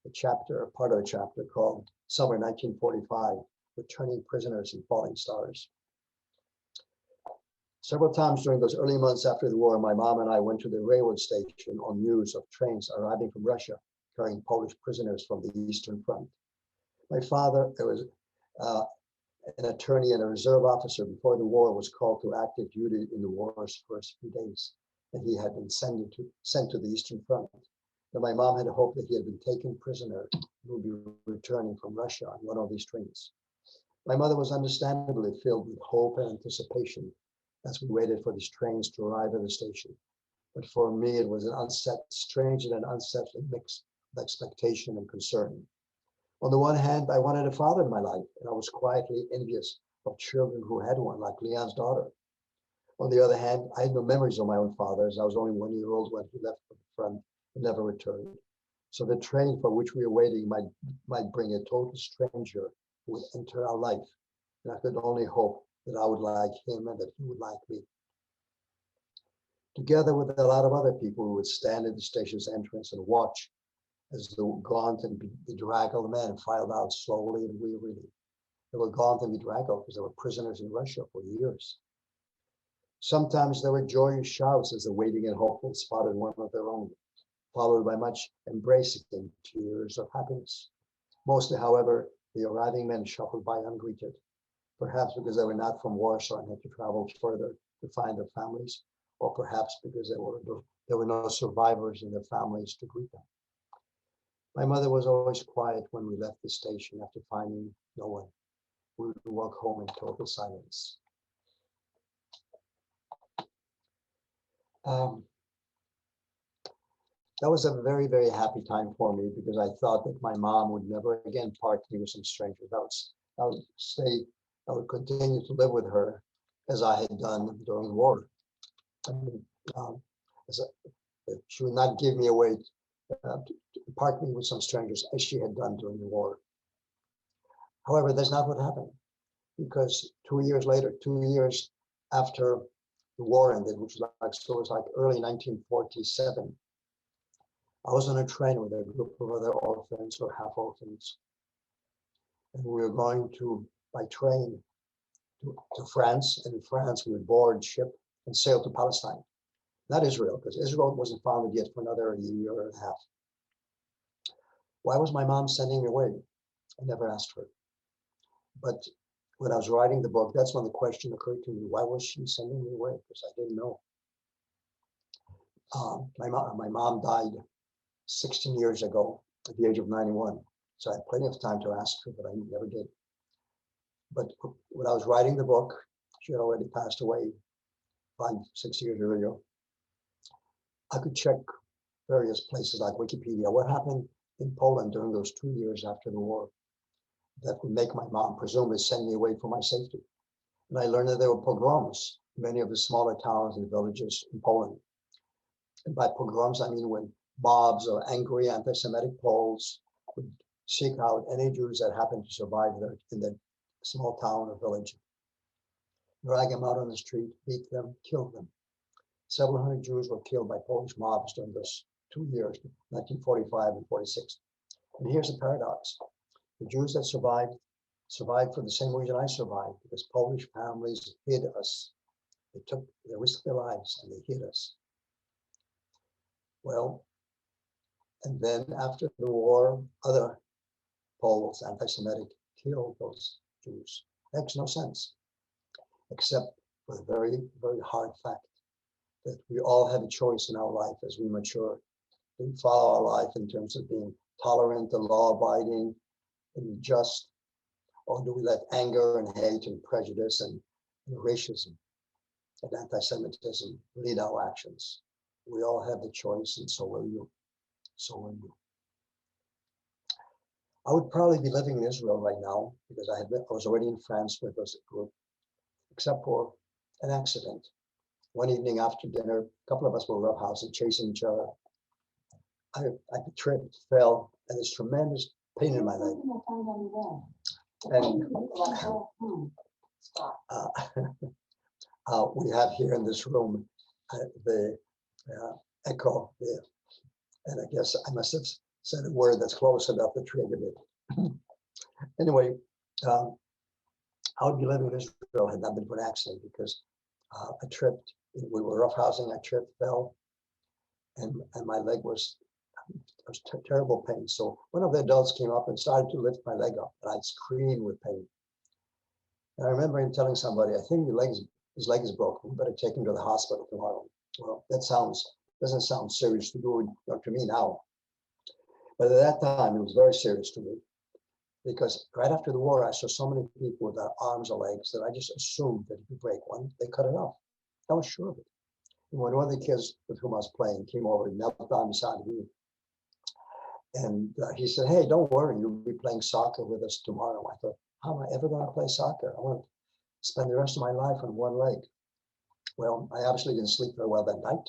a chapter, part of a chapter called Summer 1945, Returning Prisoners and Falling Stars. Several times during those early months after the war, my mom and I went to the railroad station on news of trains arriving from Russia, carrying Polish prisoners from the Eastern Front. My father, was an attorney and a reserve officer before the war, was called to active duty in the war's first few days, and he had been sent to the Eastern Front. And my mom had hoped that he had been taken prisoner and would be returning from Russia on one of these trains. My mother was understandably filled with hope and anticipation as we waited for these trains to arrive at the station. But for me, it was an strange and an unsettling mix of expectation and concern. On the one hand, I wanted a father in my life, and I was quietly envious of children who had one, like Leon's daughter. On the other hand, I had no memories of my own father, as I was only 1 year old when he left for the front and never returned. So the train for which we were waiting might bring a total stranger who would enter our life. And I could only hope that I would like him and that he would like me. Together with a lot of other people, we would stand at the station's entrance and watch as the gaunt and bedraggled men filed out slowly and wearily. They were gaunt and bedraggled because they were prisoners in Russia for years. Sometimes there were joyous shouts as the waiting and hopeful spotted one of their own, followed by much embracing and tears of happiness. Mostly, however, the arriving men shuffled by ungreeted, perhaps because they were not from Warsaw and had to travel further to find their families, or perhaps because there were no survivors in their families to greet them. My mother was always quiet when we left the station after finding no one. We would walk home in total silence. That was a very, very happy time for me because I thought that my mom would never again part me with some stranger. I would continue to live with her as I had done during the war. I mean, she would not give me away, to part me with some strangers as she had done during the war. However, that's not what happened, because 2 years later, 2 years after the war ended, which was like early 1947, I was on a train with a group of other orphans or half orphans, and we were going by train to France, and in France we would board ship and sail to Palestine, not Israel, because Israel wasn't founded yet for another year and a half. Why was my mom sending me away? I never asked her. But when I was writing the book, that's when the question occurred to me: why was she sending me away? Because I didn't know. My mom died 16 years ago at the age of 91. So I had plenty of time to ask her, but I never did. But when I was writing the book, she had already passed away 5-6 years earlier. I could check various places like Wikipedia. What happened in Poland during those 2 years after the war that would make my mom presumably send me away for my safety? And I learned that there were pogroms in many of the smaller towns and villages in Poland. And by pogroms, I mean when mobs of angry anti-Semitic Poles would seek out any Jews that happened to survive there in the small town or village, drag them out on the street, beat them, kill them. Several hundred Jews were killed by Polish mobs during those 2 years, 1945 and 46. And here's the paradox. The Jews that survived for the same reason I survived, because Polish families hid us. They risked their lives and they hid us. Well, and then after the war, other Poles, anti-Semitic, killed those Jews. Makes no sense, except for the very, very hard fact that we all have a choice in our life as we mature. Do we follow our life in terms of being tolerant and law-abiding and just, or do we let anger and hate and prejudice and racism and anti-Semitism lead our actions? We all have the choice, and so will you. So will you. I would probably be living in Israel right now because I was already in France with us group, except for an accident. One evening after dinner, a couple of us were roughhousing, chasing each other. I tripped, fell, and this tremendous pain in my leg. And we have here in this room the echo, and I guess I must have said a word that's close enough to trigger it. Anyway, I would be living in Israel had not been for an accident, because I tripped. We were roughhousing. I tripped, fell, and my leg was terrible pain. So one of the adults came up and started to lift my leg up, and I'd scream with pain. And I remember him telling somebody, "I think his leg is broken. We better take him to the hospital tomorrow." Well, that doesn't sound serious to me now. But at that time, it was very serious to me, because right after the war, I saw so many people without arms or legs that I just assumed that if you break one, they cut it off. I was sure of it. And when one of the kids with whom I was playing came over and knelt down beside me, and he said, "Hey, don't worry, you'll be playing soccer with us tomorrow." I thought, how am I ever going to play soccer? I want to spend the rest of my life on one leg. Well, I obviously didn't sleep very well that night.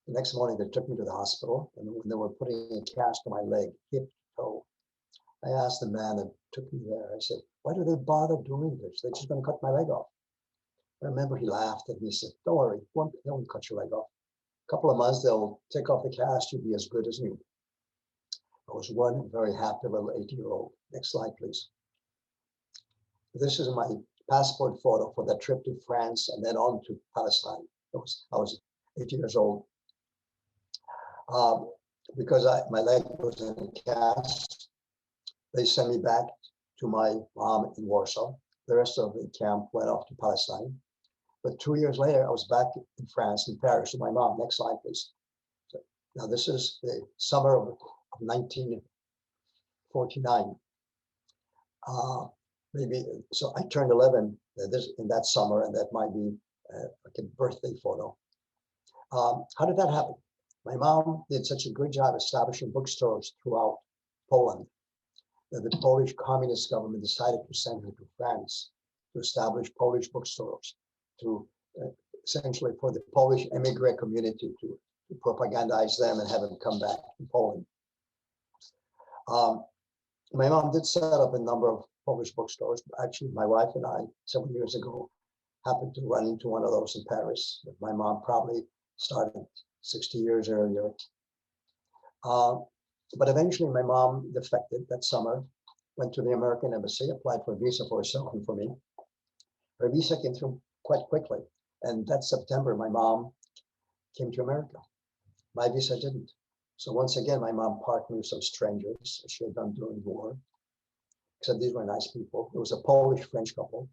The next morning, they took me to the hospital, and when they were putting a cast on my leg, hip, toe, I asked the man that took me there, I said, why do they bother doing this? They're just going to cut my leg off. I remember he laughed and he said, don't worry, they won't cut your leg off. A couple of months, they'll take off the cast, you'll be as good as new. I was one very happy little 8-year-old. Next slide, please. This is my passport photo for that trip to France and then on to Palestine. I was 8 years old. Because my leg was in a cast, they sent me back to my mom in Warsaw. The rest of the camp went off to Palestine. But 2 years later, I was back in France, in Paris, with my mom. Next slide, please. So, now, this is the summer of 1949. Maybe so. I turned 11 in that summer, and that might be like a birthday photo. How did that happen? My mom did such a good job establishing bookstores throughout Poland that the Polish communist government decided to send her to France to establish Polish bookstores, to essentially for the Polish immigrant community to propagandize them and have them come back to Poland. My mom did set up a number of Polish bookstores. Actually, my wife and I, several years ago, happened to run into one of those in Paris. My mom probably started 60 years earlier. But eventually my mom defected that summer, went to the American embassy, applied for a visa for herself and for me. Her visa came through quite quickly. And that September, my mom came to America. My visa didn't. So once again, my mom parked me with some strangers, as she had done during the war, except these were nice people. It was a Polish-French couple.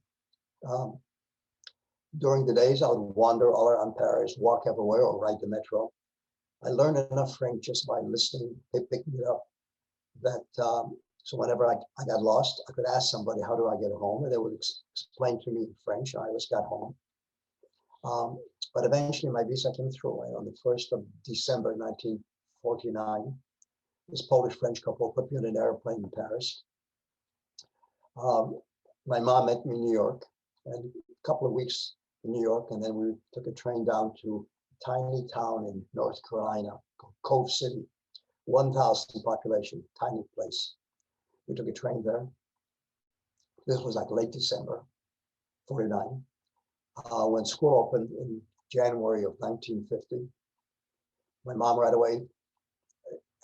During the days, I would wander all around Paris, walk everywhere, or ride the metro. I learned enough French just by listening. They picked me up. That so whenever I got lost, I could ask somebody, "How do I get home?" And they would explain to me in French. I always got home. But eventually, my visa came through, and on the 1st of December, 1949, this Polish-French couple put me on an airplane in Paris. My mom met me in New York, and a couple of weeks in New York, and then we took a train down to a tiny town in North Carolina called Cove City, 1,000 population, tiny place. We took a train there. This was like late December, 49. When school opened in January of 1950, my mom right away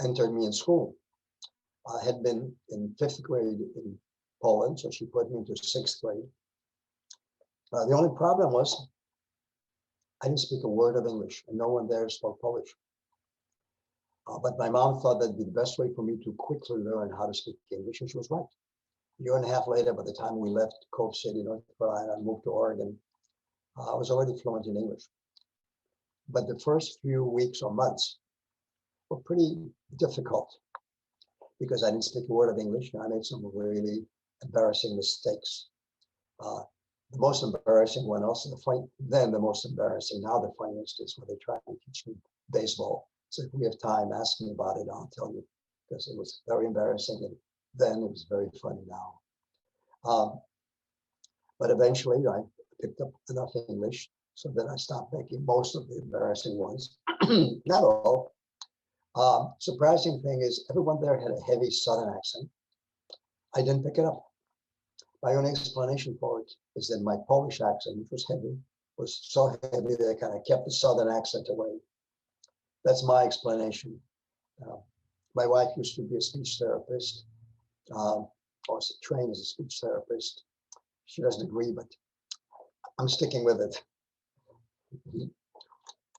entered me in school. I had been in 5th grade in Poland, so she put me into 6th grade. The only problem was I didn't speak a word of English, and no one there spoke Polish. But my mom thought that'd be the best way for me to quickly learn how to speak English, and she was right. A year and a half later, by the time we left Cove City, North Carolina, and moved to Oregon, I was already fluent in English. But the first few weeks or months were pretty difficult because I didn't speak a word of English, and I made some really embarrassing mistakes. The most embarrassing one, also the most embarrassing, now the funniest is when they tried to teach me baseball. So if we have time, ask me about it, I'll tell you, because it was very embarrassing, and then it was very funny now. But eventually I picked up enough English so that I stopped making most of the embarrassing ones. Not all. Surprising thing is everyone there had a heavy Southern accent. I didn't pick it up. My only explanation for it is that my Polish accent, which was heavy, was so heavy that I kind of kept the Southern accent away. That's my explanation. My wife used to be a speech therapist, or trained as a speech therapist. She doesn't agree, but I'm sticking with it.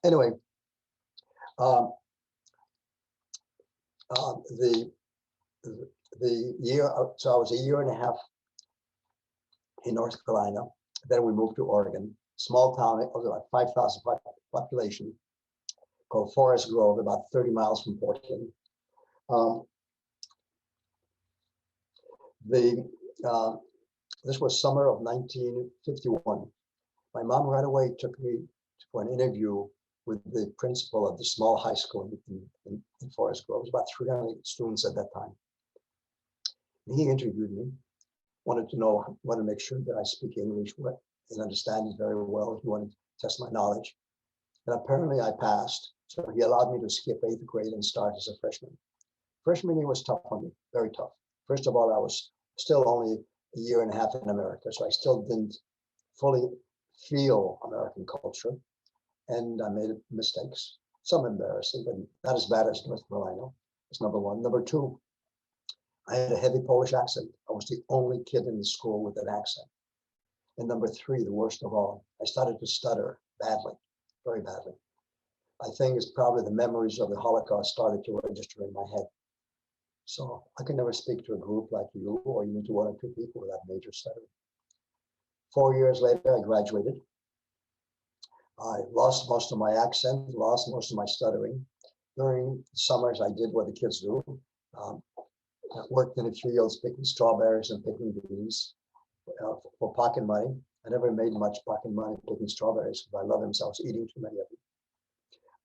Anyway, the year, so I was a year and a half in North Carolina. Then we moved to Oregon, small town, it was about 5,000 population, called Forest Grove, about 30 miles from Portland. This was summer of 1951. My mom right away took me for an interview with the principal of the small high school in Forest Grove. It was about 300 students at that time. And he interviewed me, wanted to make sure that I speak English and understand it very well. He wanted test my knowledge. And apparently I passed. So he allowed me to skip 8th grade and start as a freshman. Freshman year was tough on me, very tough. First of all, I was still only a year and a half in America, so I still didn't fully feel American culture. And I made mistakes, some embarrassing, but not as bad as North Carolina. That's number one. Number two, I had a heavy Polish accent. I was the only kid in the school with an accent. And number three, the worst of all, I started to stutter badly, very badly. I think it's probably the memories of the Holocaust started to register in my head. So I can never speak to a group like you or even to one or two people without major stuttering. 4 years later, I graduated. I lost most of my accent, lost most of my stuttering. During summers, I did what the kids do. I worked in the fields picking strawberries and picking beans for pocket money. I never made much pocket money picking strawberries because I love them, so I was eating too many of them.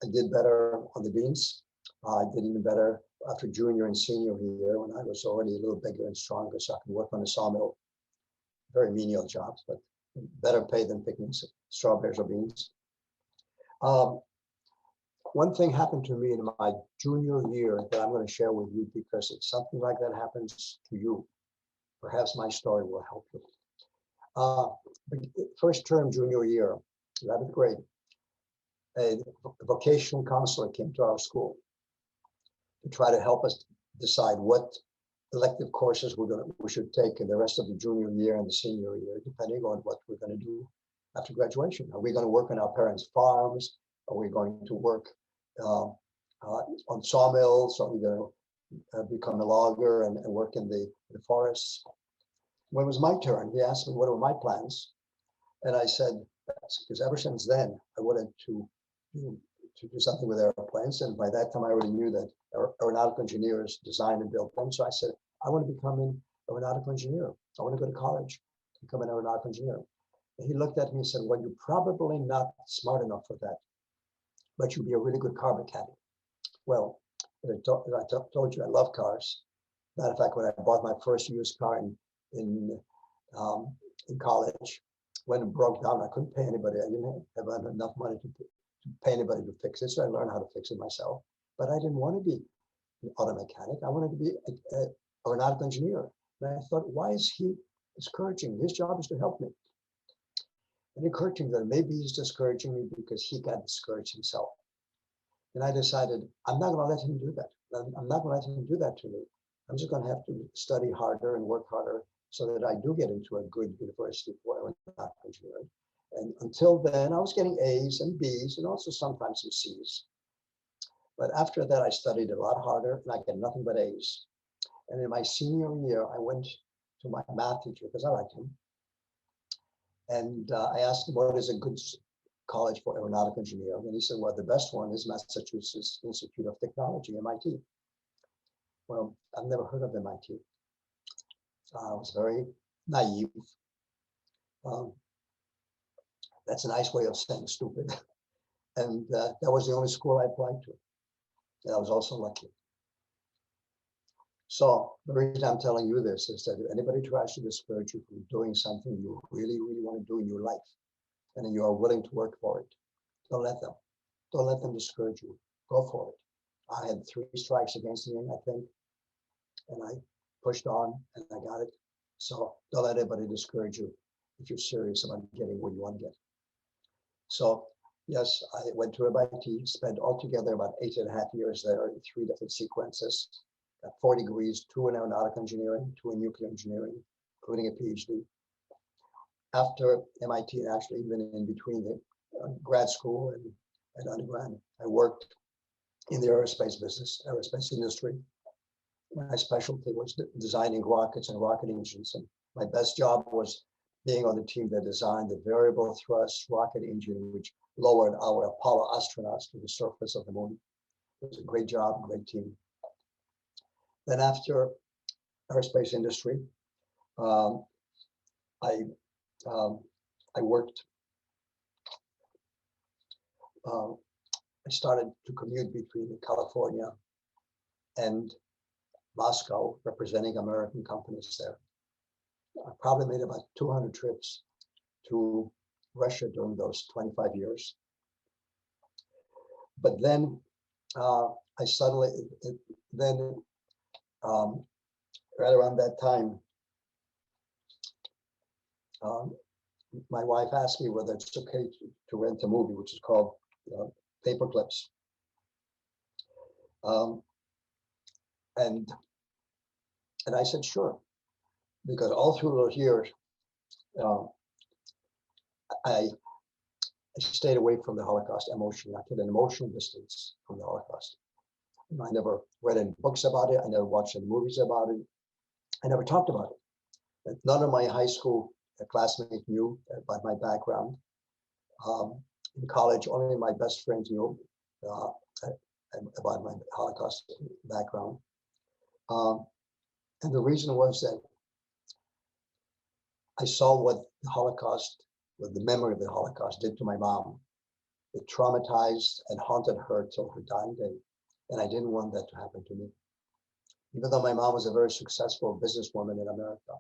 I did better on the beans. I did even better after junior and senior year when I was already a little bigger and stronger, so I could work on the sawmill. Very menial jobs, but better paid than picking strawberries or beans. One thing happened to me in my junior year that I'm going to share with you because if something like that happens to you, perhaps my story will help you. First term junior year, 11th grade, a vocational counselor came to our school to try to help us decide what elective courses we should take in the rest of the junior year and the senior year, depending on what we're going to do after graduation. Are we going to work on our parents' farms? Are we going to work on sawmills? Are we going to become a logger and work in the forests? When it was my turn, he asked me what were my plans. And I said, because ever since then, I wanted to do something with airplanes. And by that time, I already knew that aeronautical engineers design and build them. So I said, I want to become an aeronautical engineer. I want to go to college, become an aeronautical engineer. And he looked at me and said, well, you're probably not smart enough for that, but you'll be a really good car mechanic. Well, I told you I love cars. Matter of fact, when I bought my first used car in college, when it broke down, I couldn't pay anybody. I didn't have enough money to pay anybody to fix it, so I learned how to fix it myself. But I didn't want to be an auto mechanic. I wanted to be an aeronautical engineer. And I thought, why is he discouraging me? His job is to help me. And it occurred to me that maybe he's discouraging me because he got discouraged himself. And I decided, I'm not going to let him do that. I'm not going to let him do that to me. I'm just going to have to study harder and work harder so that I do get into a good university for aeronautical engineering. And until then, I was getting A's and B's and also sometimes some C's. But after that, I studied a lot harder and I got nothing but A's. And in my senior year, I went to my math teacher because I liked him. And I asked him, what is a good college for aeronautical engineering? And he said, well, the best one is Massachusetts Institute of Technology, MIT. Well, I've never heard of MIT. I was very naive. That's a nice way of saying stupid. And that was the only school I applied to. And I was also lucky. So the reason I'm telling you this is that if anybody tries to discourage you from doing something you really, really want to do in your life, and then you are willing to work for it, don't let them. Don't let them discourage you. Go for it. I had 3 strikes against me, I think, and I pushed on and I got it. So don't let anybody discourage you if you're serious about getting where you want to get. So yes, I went to MIT, spent altogether about 8.5 years there in 3 different sequences. Got 4 degrees, 2 in aeronautical engineering, 2 in nuclear engineering, including a PhD. After MIT, and actually even in between the grad school and undergrad, I worked in the aerospace business, aerospace industry. My specialty was designing rockets and rocket engines. And my best job was being on the team that designed the variable thrust rocket engine, which lowered our Apollo astronauts to the surface of the moon. It was a great job, great team. Then after aerospace industry, I worked, I started to commute between California and Moscow, representing American companies there. I probably made about 200 trips to Russia during those 25 years. But then I suddenly, then right around that time, my wife asked me whether it's okay to rent a movie, which is called Paper Clips. And I said, sure, because all through those years, I stayed away from the Holocaust emotionally. I took an emotional distance from the Holocaust. I never read any books about it. I never watched any movies about it. I never talked about it. None of my high school classmates knew about my background. In college, only my best friends knew about my Holocaust background. And the reason was that I saw what the Holocaust, what the memory of the Holocaust did to my mom. It traumatized and haunted her till her dying day. And I didn't want that to happen to me. Even though my mom was a very successful businesswoman in America,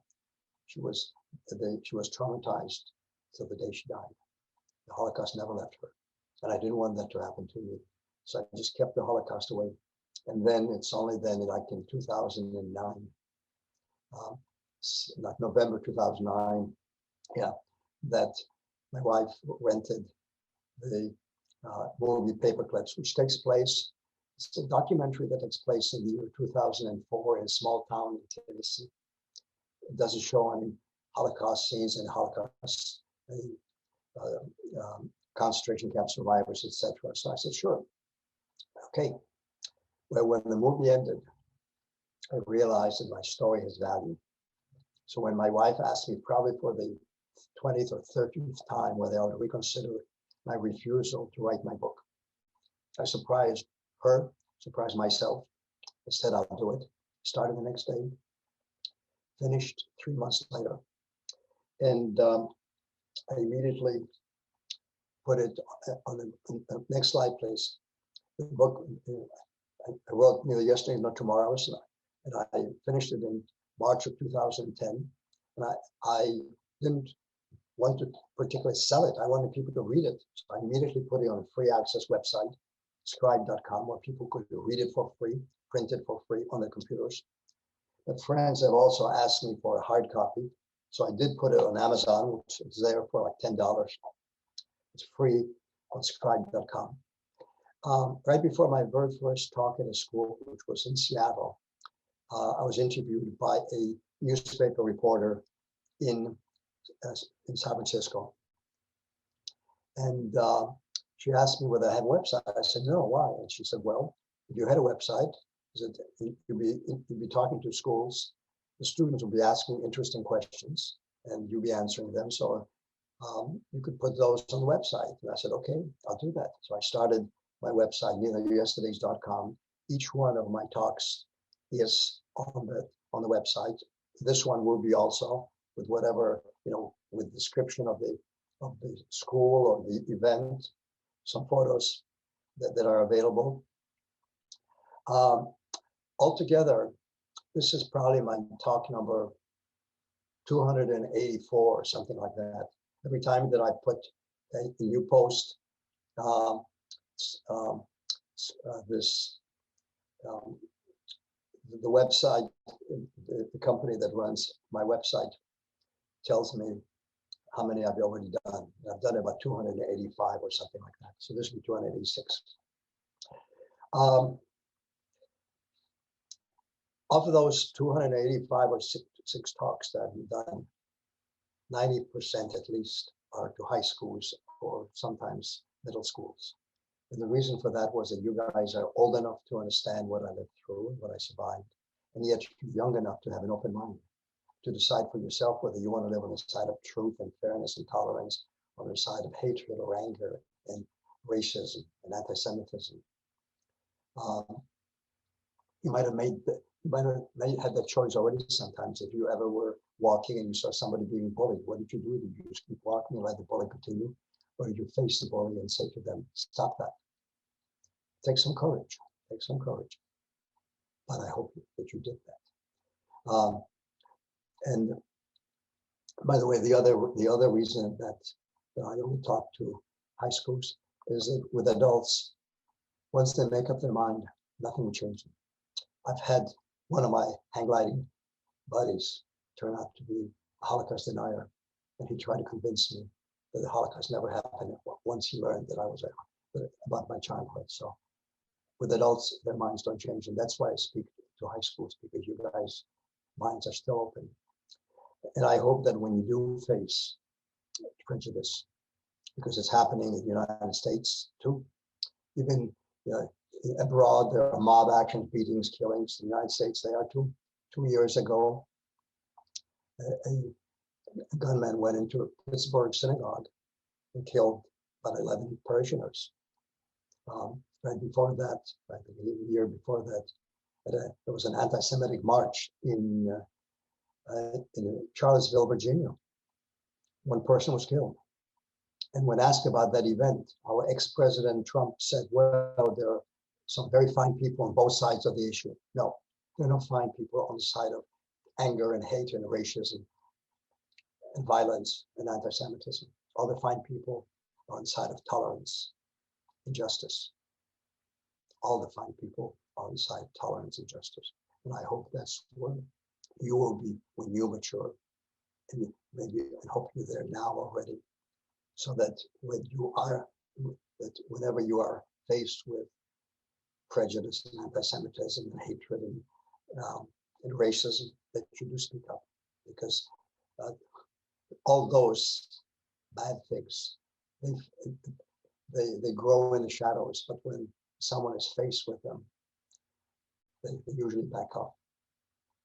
she was traumatized till the day she died. The Holocaust never left her. And I didn't want that to happen to me. So I just kept the Holocaust away. And then it's only then, like in 2009, like November 2009, yeah, that my wife rented the movie Paper Clips, which takes place, it's a documentary that takes place in the year 2004 in a small town in Tennessee. It doesn't show any Holocaust scenes and Holocaust concentration camp survivors, etc. So I said, sure. Okay. Well, when the movie ended, I realized that my story has value. So when my wife asked me, probably for the 20th or 30th time, whether I would reconsider my refusal to write my book, I surprised her, surprised myself. I said, I'll do it. Started the next day, finished 3 months later. And I immediately put it on the next slide, please. The book, I wrote neither yesterday nor tomorrow, and I finished it in March of 2010. And I didn't want to particularly sell it. I wanted people to read it. So I immediately put it on a free access website, scribe.com, where people could read it for free, print it for free on their computers. But friends have also asked me for a hard copy. So I did put it on Amazon, which is there for like $10. It's free on scribe.com. Right before my very first talk at a school, which was in Seattle, I was interviewed by a newspaper reporter in San Francisco. And she asked me whether I had a website. I said, no, why? And she said, well, if you had a website, you'd be talking to schools, the students will be asking interesting questions and you'll be answering them. So you could put those on the website. And I said, okay, I'll do that. So I started my website, neitheryesterdays.com. Each one of my talks is on the website. This one will be also with whatever, with description of the school or the event, some photos that are available. Altogether, this is probably my talk number 284 or something like that. Every time that I put a new post, the website, the company that runs my website tells me how many I've already done. I've done about 285 or something like that. So this will be 286. Of those 285 or six talks that I've done, 90% at least are to high schools or sometimes middle schools. And the reason for that was that you guys are old enough to understand what I lived through and what I survived, and yet you're young enough to have an open mind, to decide for yourself whether you want to live on the side of truth and fairness and tolerance, or on the side of hatred or anger and racism and anti-Semitism. You might have had that choice already sometimes. If you ever were walking and you saw somebody being bullied, what did you do? Did you just keep walking and let the bully continue? Or did you face the bully and say to them, stop that? Take some courage, take some courage. But I hope that you did that. And by the way, the other reason that that I only talk to high schools, is that with adults, once they make up their mind, nothing will change them. I've had one of my hang gliding buddies turn out to be a Holocaust denier, and he tried to convince me that the Holocaust never happened once he learned that I was about my childhood. So with adults, their minds don't change, and that's why I speak to high schools, because you guys' minds are still open. And I hope that when you do face prejudice, because it's happening in the United States too, even abroad, there are mob actions, beatings, killings. In the United States, they are too. 2 years ago, a gunman went into a Pittsburgh synagogue and killed about 11 parishioners. Right before that, I think a year before that, there was an anti-Semitic march in Charlottesville, Virginia. One person was killed. And when asked about that event, our ex-president Trump said, well, there are some very fine people on both sides of the issue. No, there are no fine people on the side of anger and hate and racism and violence and anti-Semitism. All the fine people are on the side of tolerance and justice. All the fine people are on the side of tolerance and justice. And I hope that's where you will be when you mature. And maybe I hope you're there now already, so that whenever you are faced with prejudice and anti-Semitism and hatred and racism, that you do speak up, because all those bad things, they grow in the shadows, but when someone is faced with them, they usually back up.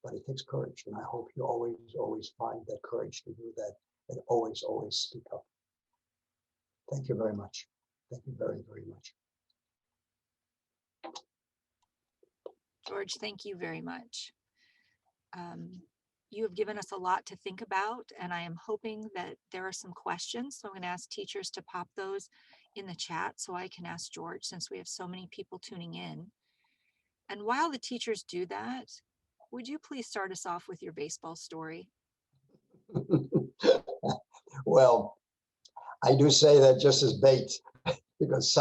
But it takes courage, and I hope you always find that courage to do that, and always speak up. Thank you very much. Thank you very, very much. George, thank you very much. You have given us a lot to think about, and I am hoping that there are some questions. So I'm going to ask teachers to pop those in the chat so I can ask George, since we have so many people tuning in. And while the teachers do that, would you please start us off with your baseball story? Well, I do say that just as bait, because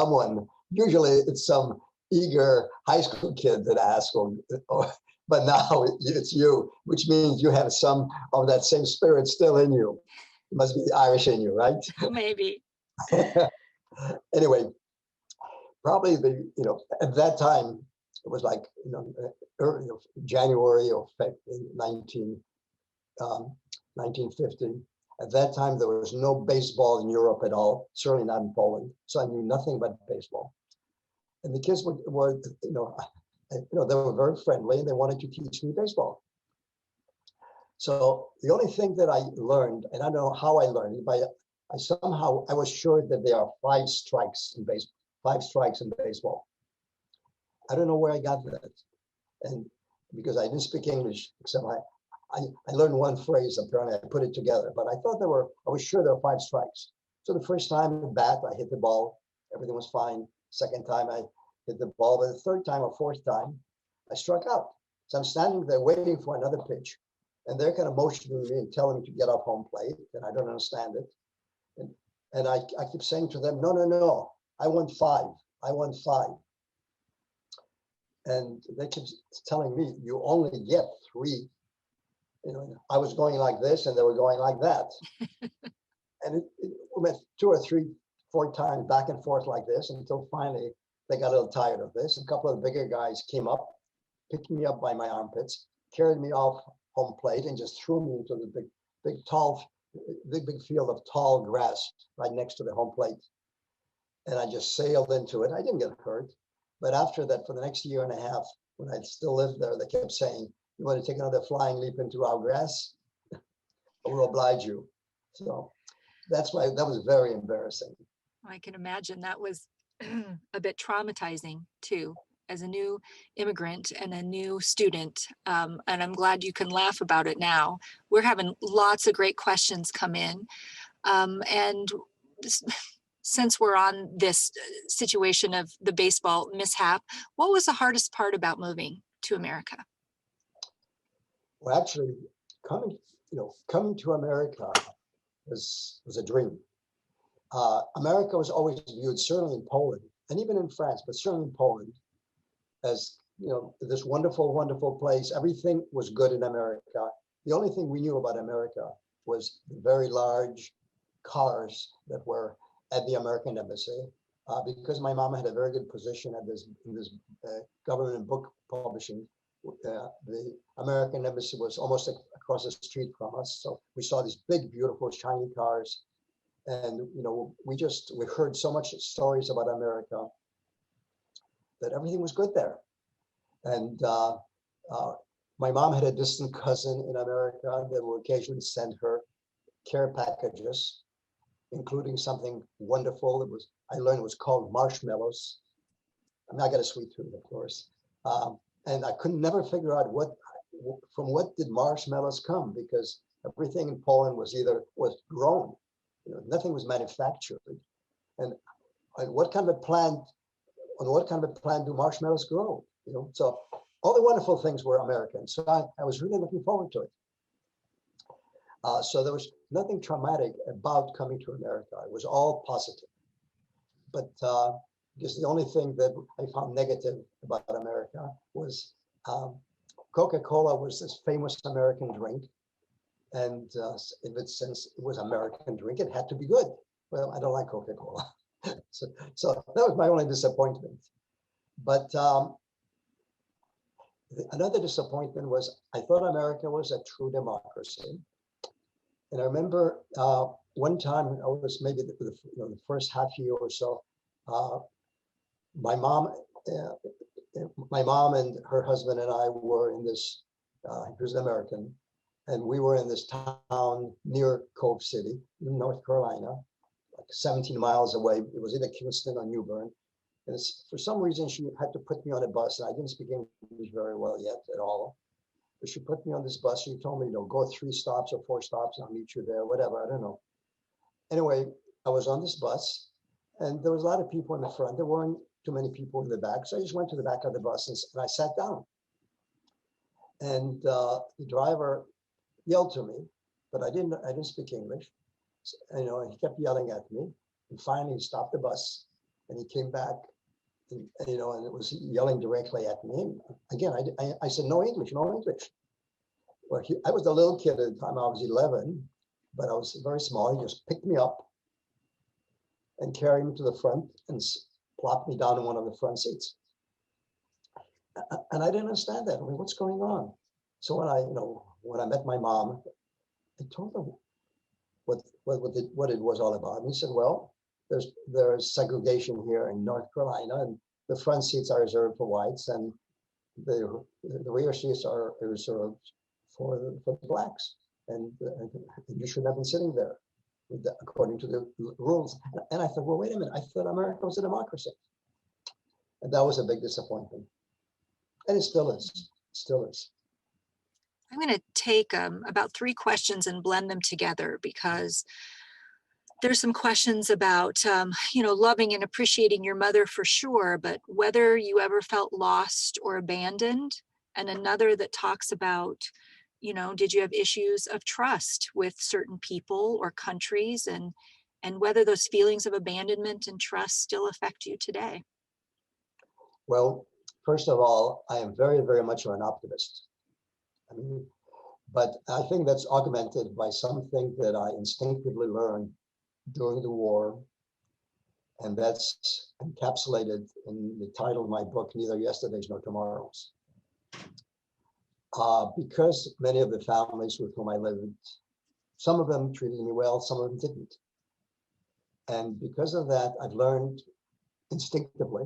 usually it's some eager high school kid that asks, but now it's you, which means you have some of that same spirit still in you. It must be Irish in you, right? Maybe. Anyway, probably at that time, it was like early January of 1950. At that time, there was no baseball in Europe at all, certainly not in Poland. So I knew nothing about baseball. And the kids were they were very friendly, and they wanted to teach me baseball. So the only thing that I learned, and I don't know how I learned it, but I was sure that there are 5 strikes in baseball. 5 strikes in baseball. I don't know where I got that, and because I didn't speak English, except I learned one phrase. Apparently, I put it together. But I was sure there were 5 strikes. So the first time at bat, I hit the ball. Everything was fine. Second time, I hit the ball. But the third time or fourth time, I struck out. So I'm standing there waiting for another pitch, and they're kind of motioning me and telling me to get off home plate, and I don't understand it. And I keep saying to them, no, I want 5. I want 5. And they keep telling me, you only get 3. I was going like this, and they were going like that. And it went 2 or 3, 4 times back and forth like this, until finally they got a little tired of this. A couple of the bigger guys came up, picked me up by my armpits, carried me off home plate, and just threw me into the big field of tall grass right next to the home plate. And I just sailed into it. I didn't get hurt. But after that, for the next year and a half, when I still lived there, they kept saying, you want to take another flying leap into our grass? We'll oblige you. So that was very embarrassing. I can imagine that was a bit traumatizing too, as a new immigrant and a new student. And I'm glad you can laugh about it now. We're having lots of great questions come in. And since we're on this situation of the baseball mishap, what was the hardest part about moving to America? Well, actually, coming to America was a dream. America was always viewed, certainly in Poland, and even in France, but certainly in Poland, as this wonderful, wonderful place. Everything was good in America. The only thing we knew about America was the very large cars that were at the American embassy, because my mom had a very good position at this government book publishing. The American embassy was almost across the street from us, so we saw these big, beautiful, shiny cars, and we heard so much stories about America that everything was good there. And my mom had a distant cousin in America that would occasionally send her care packages, including something wonderful. I learned it was called marshmallows. I mean, I got a sweet tooth, of course. And I could never figure out from what did marshmallows come, because everything in Poland was grown. Nothing was manufactured. And on what kind of a plant do marshmallows grow? So all the wonderful things were American. So I was really looking forward to it. So there was nothing traumatic about coming to America. It was all positive. But I guess the only thing that I found negative about America was Coca-Cola was this famous American drink. And since it was American drink, it had to be good. Well, I don't like Coca-Cola. so that was my only disappointment. But another disappointment was I thought America was a true democracy. And I remember one time, I was maybe the first half year or so, my mom and her husband and I were in this, he was an American, and we were in this town near Cove City in North Carolina, like 17 miles away. It was either Kingston or New Bern. And for some reason, she had to put me on a bus, and I didn't speak English very well yet at all. But she put me on this bus. She told me, go 3 stops or 4 stops, and I'll meet you there, whatever, I don't know. Anyway, I was on this bus, and there was a lot of people in the front. There weren't too many people in the back. So I just went to the back of the bus and I sat down. And the driver yelled to me, but I didn't speak English. So, and he kept yelling at me. And finally, he stopped the bus, and he came back, and it was yelling directly at me. And again, I said, no English, no English. Well, I was a little kid at the time. I was 11, but I was very small. He just picked me up and carried me to the front and plopped me down in one of the front seats. And I didn't understand that. I mean, what's going on? So when I met my mom, I told her what it was all about. And he said, well, there's segregation here in North Carolina, and the front seats are reserved for whites, and the rear seats are reserved for the blacks, and you should have been sitting there according to the rules. And I thought, well, wait a minute, I thought America was a democracy. And that was a big disappointment. And it still is. I'm going to take about 3 questions and blend them together, because there's some questions about, loving and appreciating your mother for sure, but whether you ever felt lost or abandoned. And another that talks about, did you have issues of trust with certain people or countries, and whether those feelings of abandonment and trust still affect you today? Well, first of all, I am very, very much of an optimist. But I think that's augmented by something that I instinctively learned during the war, and that's encapsulated in the title of my book, Neither Yesterdays Nor Tomorrows. Because many of the families with whom I lived, some of them treated me well, some of them didn't. And because of that, I've learned instinctively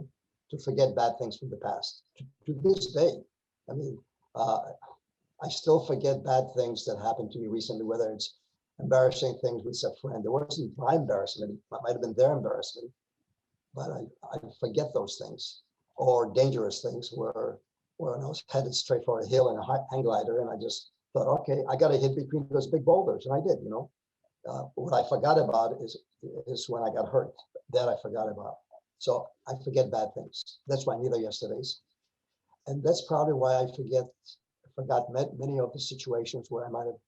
to forget bad things from the past. To this day, I still forget bad things that happened to me recently, whether it's embarrassing things with a friend. It wasn't my embarrassment, it might have been their embarrassment, but I forget those things. Or dangerous things where I was headed straight for a hill in a hang glider, and I just thought, okay, I got to hit between those big boulders, and I did, What I forgot about is when I got hurt. That I forgot about. So I forget bad things. That's why Neither Yesterdays. And that's probably why I forgot many of the situations where I might have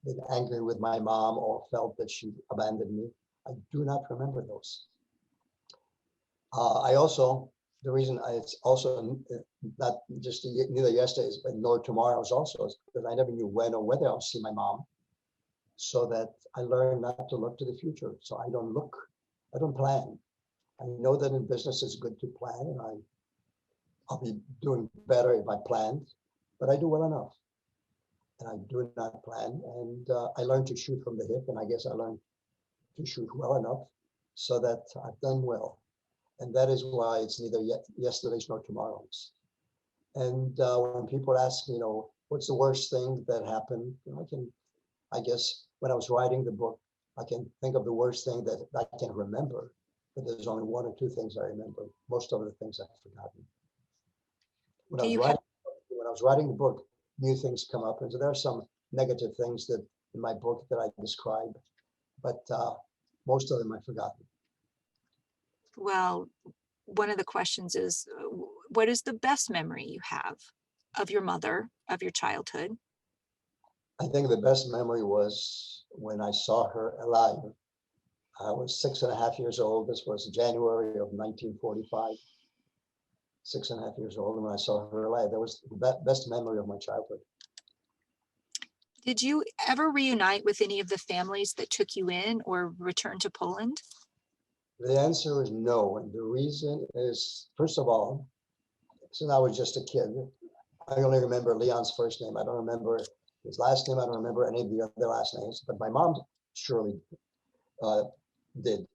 been angry with my mom or felt that she abandoned me. I do not remember those. I also, the reason it's also not just neither yesterday's, but nor tomorrow's also is because I never knew when or whether I'll see my mom. So that I learned not to look to the future. So I don't plan. I know that in business it's good to plan, and I'll be doing better if I planned, but I do well enough. And I do not plan. And I learned to shoot from the hip, and I guess I learned to shoot well enough so that I've done well. And that is why it's neither yesterday's nor tomorrow's. And when people ask, what's the worst thing that happened? I guess when I was writing the book, I can think of the worst thing that I can remember, but there's only one or two things I remember. Most of the things I've forgotten. When I was writing the book, new things come up, and so there are some negative things that in my book that I describe, but most of them I've forgotten. Well, one of the questions is, what is the best memory you have of your mother, of your childhood? I think the best memory was when I saw her alive. I was 6.5 years old. This was January of 1945. 6.5 years old, and when I saw her alive, that was the best memory of my childhood. Did you ever reunite with any of the families that took you in or return to Poland? The answer is no, and the reason is, first of all, since I was just a kid, I only remember Leon's first name. I don't remember his last name. I don't remember any of the other last names, but my mom surely did.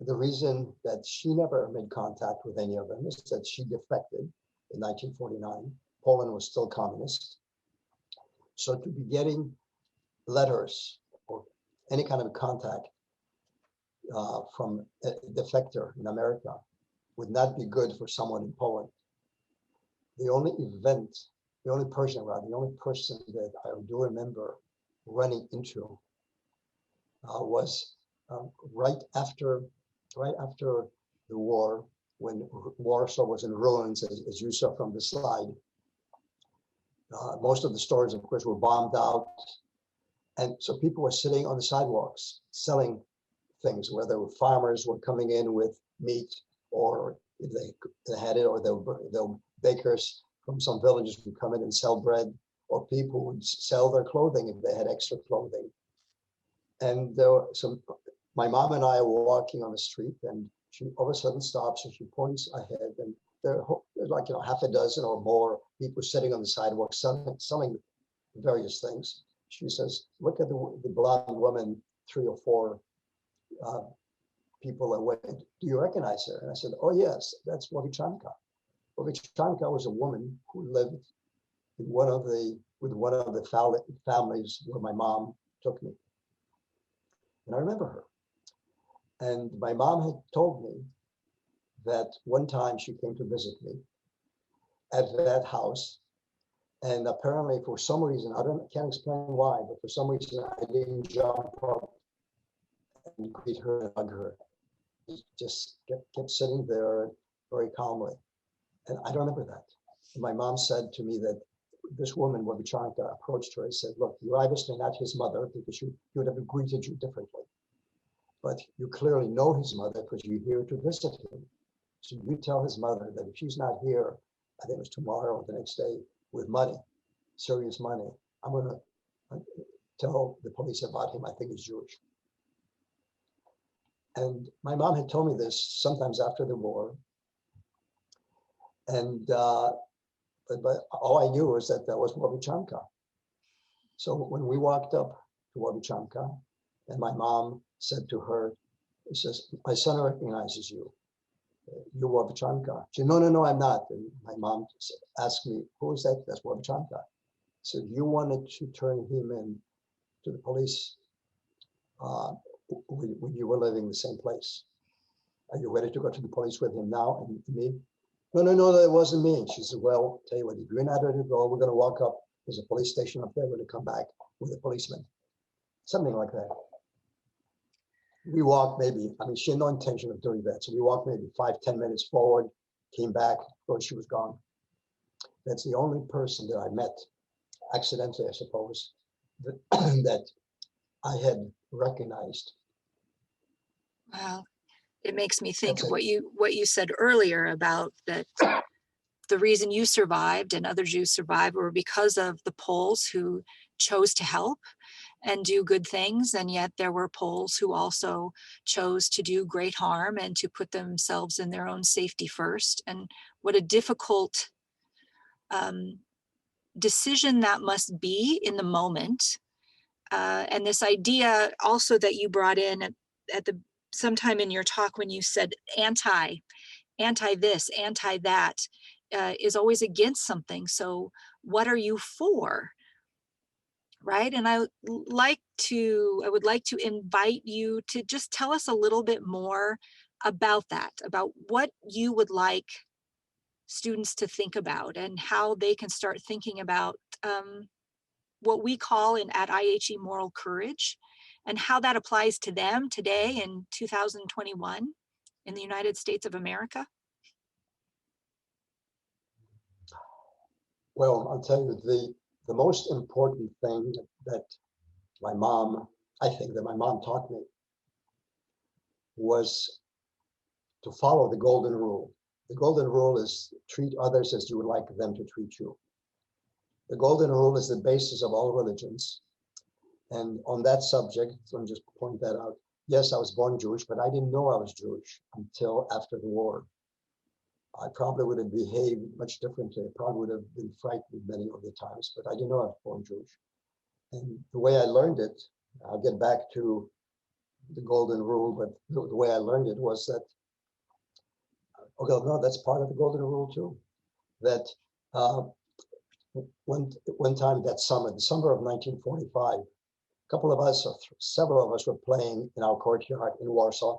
The reason that she never made contact with any of them is that she defected in 1949. Poland was still communist. So to be getting letters or any kind of contact from a defector in America would not be good for someone in Poland. The only person that I do remember running into was right after the war, when Warsaw was in ruins, as you saw from the slide. Most of the stores, of course, were bombed out. And so people were sitting on the sidewalks selling things, whether farmers were coming in with meat, or if they had it, or the bakers from some villages would come in and sell bread, or people would sell their clothing if they had extra clothing. And my mom and I were walking on the street, and she all of a sudden stops and she points ahead, and there's like half a dozen or more people sitting on the sidewalk selling various things. She says, "Look at the blonde woman, 3 or 4 people away. Do you recognize her?" And I said, "Oh yes, that's Wovichanka." Wovichanka was a woman who lived in with one of the families where my mom took me, and I remember her. And my mom had told me that one time she came to visit me at that house, and apparently for some reason, can't explain why, but for some reason I didn't jump up and greet her and hug her. Just kept sitting there very calmly. And I don't remember that. And my mom said to me that this woman, Wovichanka, approached her and said, "Look, you're obviously not his mother, because he would have greeted you differently. But you clearly know his mother because you're here to visit him. So you tell his mother that if she's not here, I think it was tomorrow or the next day, with money, serious money, I'm going to tell the police about him. I think he's Jewish." And my mom had told me this sometimes after the war. And but all I knew was that was Wovichanka. So when we walked up to Wovichanka, and my mom said to her, she says, "My son recognizes you. You're Wovichanka." She said, No, I'm not." And my mom asked me, "Who is that?" "That's Wovichanka." So you wanted to turn him in to the police when you were living in the same place. Are you ready to go to the police with him now?" And me, No, that wasn't me. She said, "Well, tell you what, if you're not ready to go, we're going to walk up. There's a police station up there. We're going to come back with a policeman." Something like that. We walked she had no intention of doing that. So we walked maybe 5-10 minutes forward, came back, of course she was gone. That's the only person that I met, accidentally, I suppose, that I had recognized Well, it makes me think That's of it. what you said earlier about that the reason you survived and other Jews survived were because of the Poles who chose to help and do good things. And yet there were Poles who also chose to do great harm and to put themselves in their own safety first. And what a difficult decision that must be in the moment. And this idea also that you brought in at the sometime in your talk when you said anti this, anti that, is always against something. So what are you for? Right. And I would like to invite you to just tell us a little bit more about that, about what you would like students to think about and how they can start thinking about what we call at IHE moral courage, and how that applies to them today in 2021 in the United States of America. Well, I'll tell you, the most important thing that I think that my mom taught me was to follow the golden rule. The golden rule is treat others as you would like them to treat you. The golden rule is the basis of all religions. And on that subject, let me just point that out. Yes, I was born Jewish, but I didn't know I was Jewish until after the war. I probably would have behaved much differently. I probably would have been frightened many of the times, but I didn't know I was born Jewish. And the way I learned it, I'll get back to the golden rule, but the way I learned it was that, okay, no, that's part of the golden rule too. That one time that summer, the summer of 1945, a couple of us, or several of us were playing in our courtyard in Warsaw.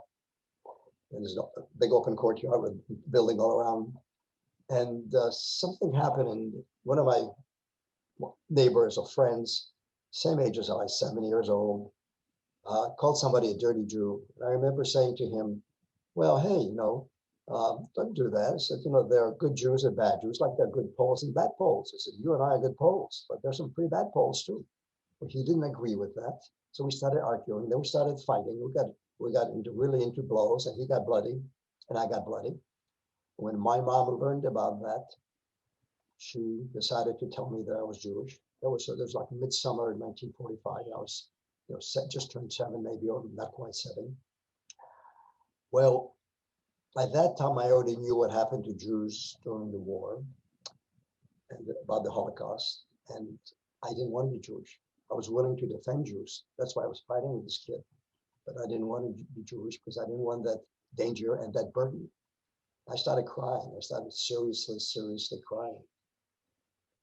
And there's a big open courtyard with a building all around. And something happened, and one of my neighbors or friends, same age as I, 7 years old, called somebody a dirty Jew. And I remember saying to him, well, hey, don't do that. I said, there are good Jews and bad Jews, like there are good Poles and bad Poles. I said, you and I are good Poles, but there's some pretty bad Poles too. But he didn't agree with that. So we started arguing. Then we started fighting. We got really into blows, and he got bloody, and I got bloody. When my mom learned about that, she decided to tell me that I was Jewish. There was like midsummer in 1945. I was, just turned 7, maybe, or not quite 7. Well, by that time, I already knew what happened to Jews during the war and about the Holocaust, and I didn't want to be Jewish. I was willing to defend Jews. That's why I was fighting with this kid. But I didn't want to be Jewish because I didn't want that danger and that burden. I started crying. I started seriously crying.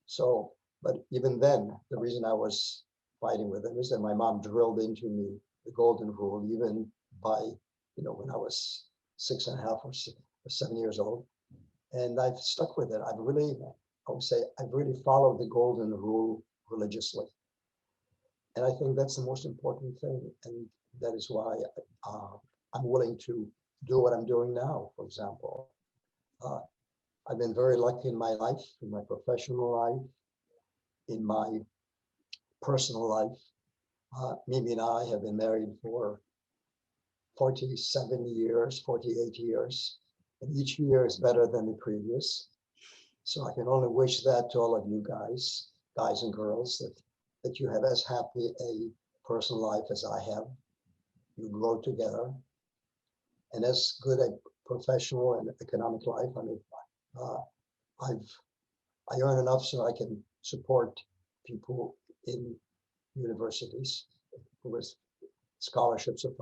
So, but even then, the reason I was fighting with him is that my mom drilled into me the golden rule, even by, when I was 6.5 or 7 years old. And I've stuck with it. I would say I've really followed the golden rule religiously. And I think that's the most important thing. And that is why I'm willing to do what I'm doing now, for example. I've been very lucky in my life, in my professional life, in my personal life. Mimi and I have been married for 47 years, 48 years, and each year is better than the previous. So I can only wish that to all of you guys and girls, that you have as happy a personal life as I have. You grow together, and as good a professional and economic life. I mean, I earn enough so I can support people in universities with scholarships or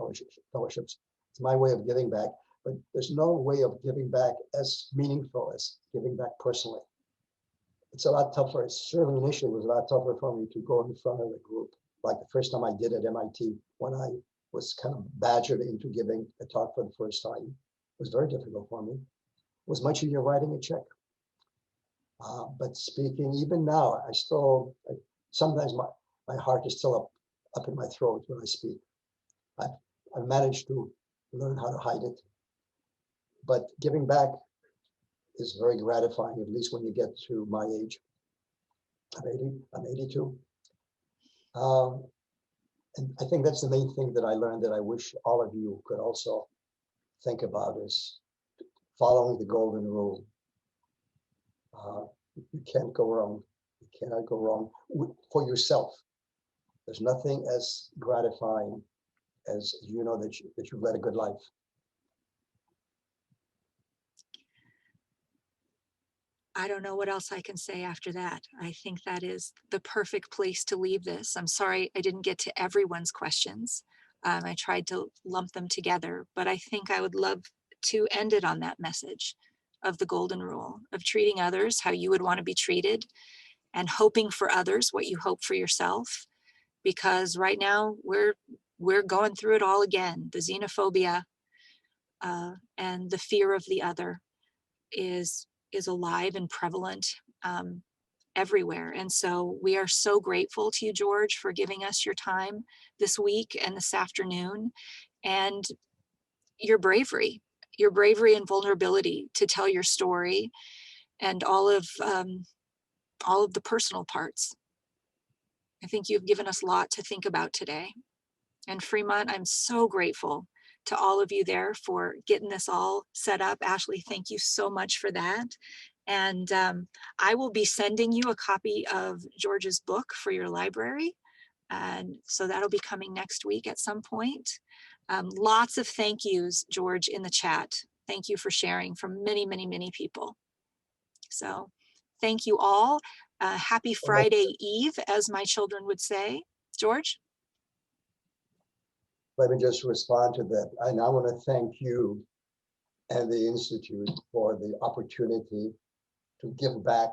fellowships. It's my way of giving back, but there's no way of giving back as meaningful as giving back personally. It's a lot tougher. It certainly initially was a lot tougher for me to go in front of a group. Like the first time I did at MIT, when I was kind of badgered into giving a talk for the first time, it was very difficult for me. It was much easier writing a check. But speaking, even now, sometimes my heart is still up in my throat when I speak. I've managed to learn how to hide it. But giving back is very gratifying, at least when you get to my age. I'm 82. And I think that's the main thing that I learned that I wish all of you could also think about is following the golden rule. You can't go wrong. You cannot go wrong for yourself. There's nothing as gratifying as you know that you've led a good life. I don't know what else I can say after that. I think that is the perfect place to leave this. I'm sorry I didn't get to everyone's questions. I tried to lump them together, but I think I would love to end it on that message of the golden rule, of treating others how you would want to be treated, and hoping for others what you hope for yourself. Because right now we're going through it all again. The xenophobia and the fear of the other is alive and prevalent everywhere. And so we are so grateful to you, George, for giving us your time this week and this afternoon, and your bravery and vulnerability to tell your story, and all of the personal parts. I think you've given us a lot to think about today. And Fremont, I'm so grateful to all of you there for getting this all set up. Ashley, thank you so much for that. And I will be sending you a copy of George's book for your library. And so that'll be coming next week at some point. Lots of thank yous, George, in the chat. Thank you for sharing from many, many, many people. So thank you all. Happy Friday Eve, as my children would say. George? Let me just respond to that. And I want to thank you and the Institute for the opportunity to give back,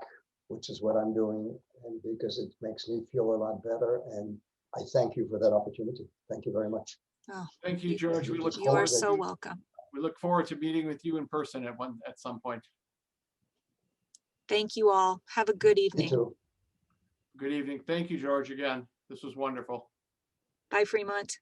which is what I'm doing, and because it makes me feel a lot better. And I thank you for that opportunity. Thank you very much. Oh, Thank you, George. you are so welcome. We look forward to meeting with you in person at some point. Thank you all. Have a good You evening. too. Good evening. Thank you, George, again. This was wonderful. Bye, Fremont.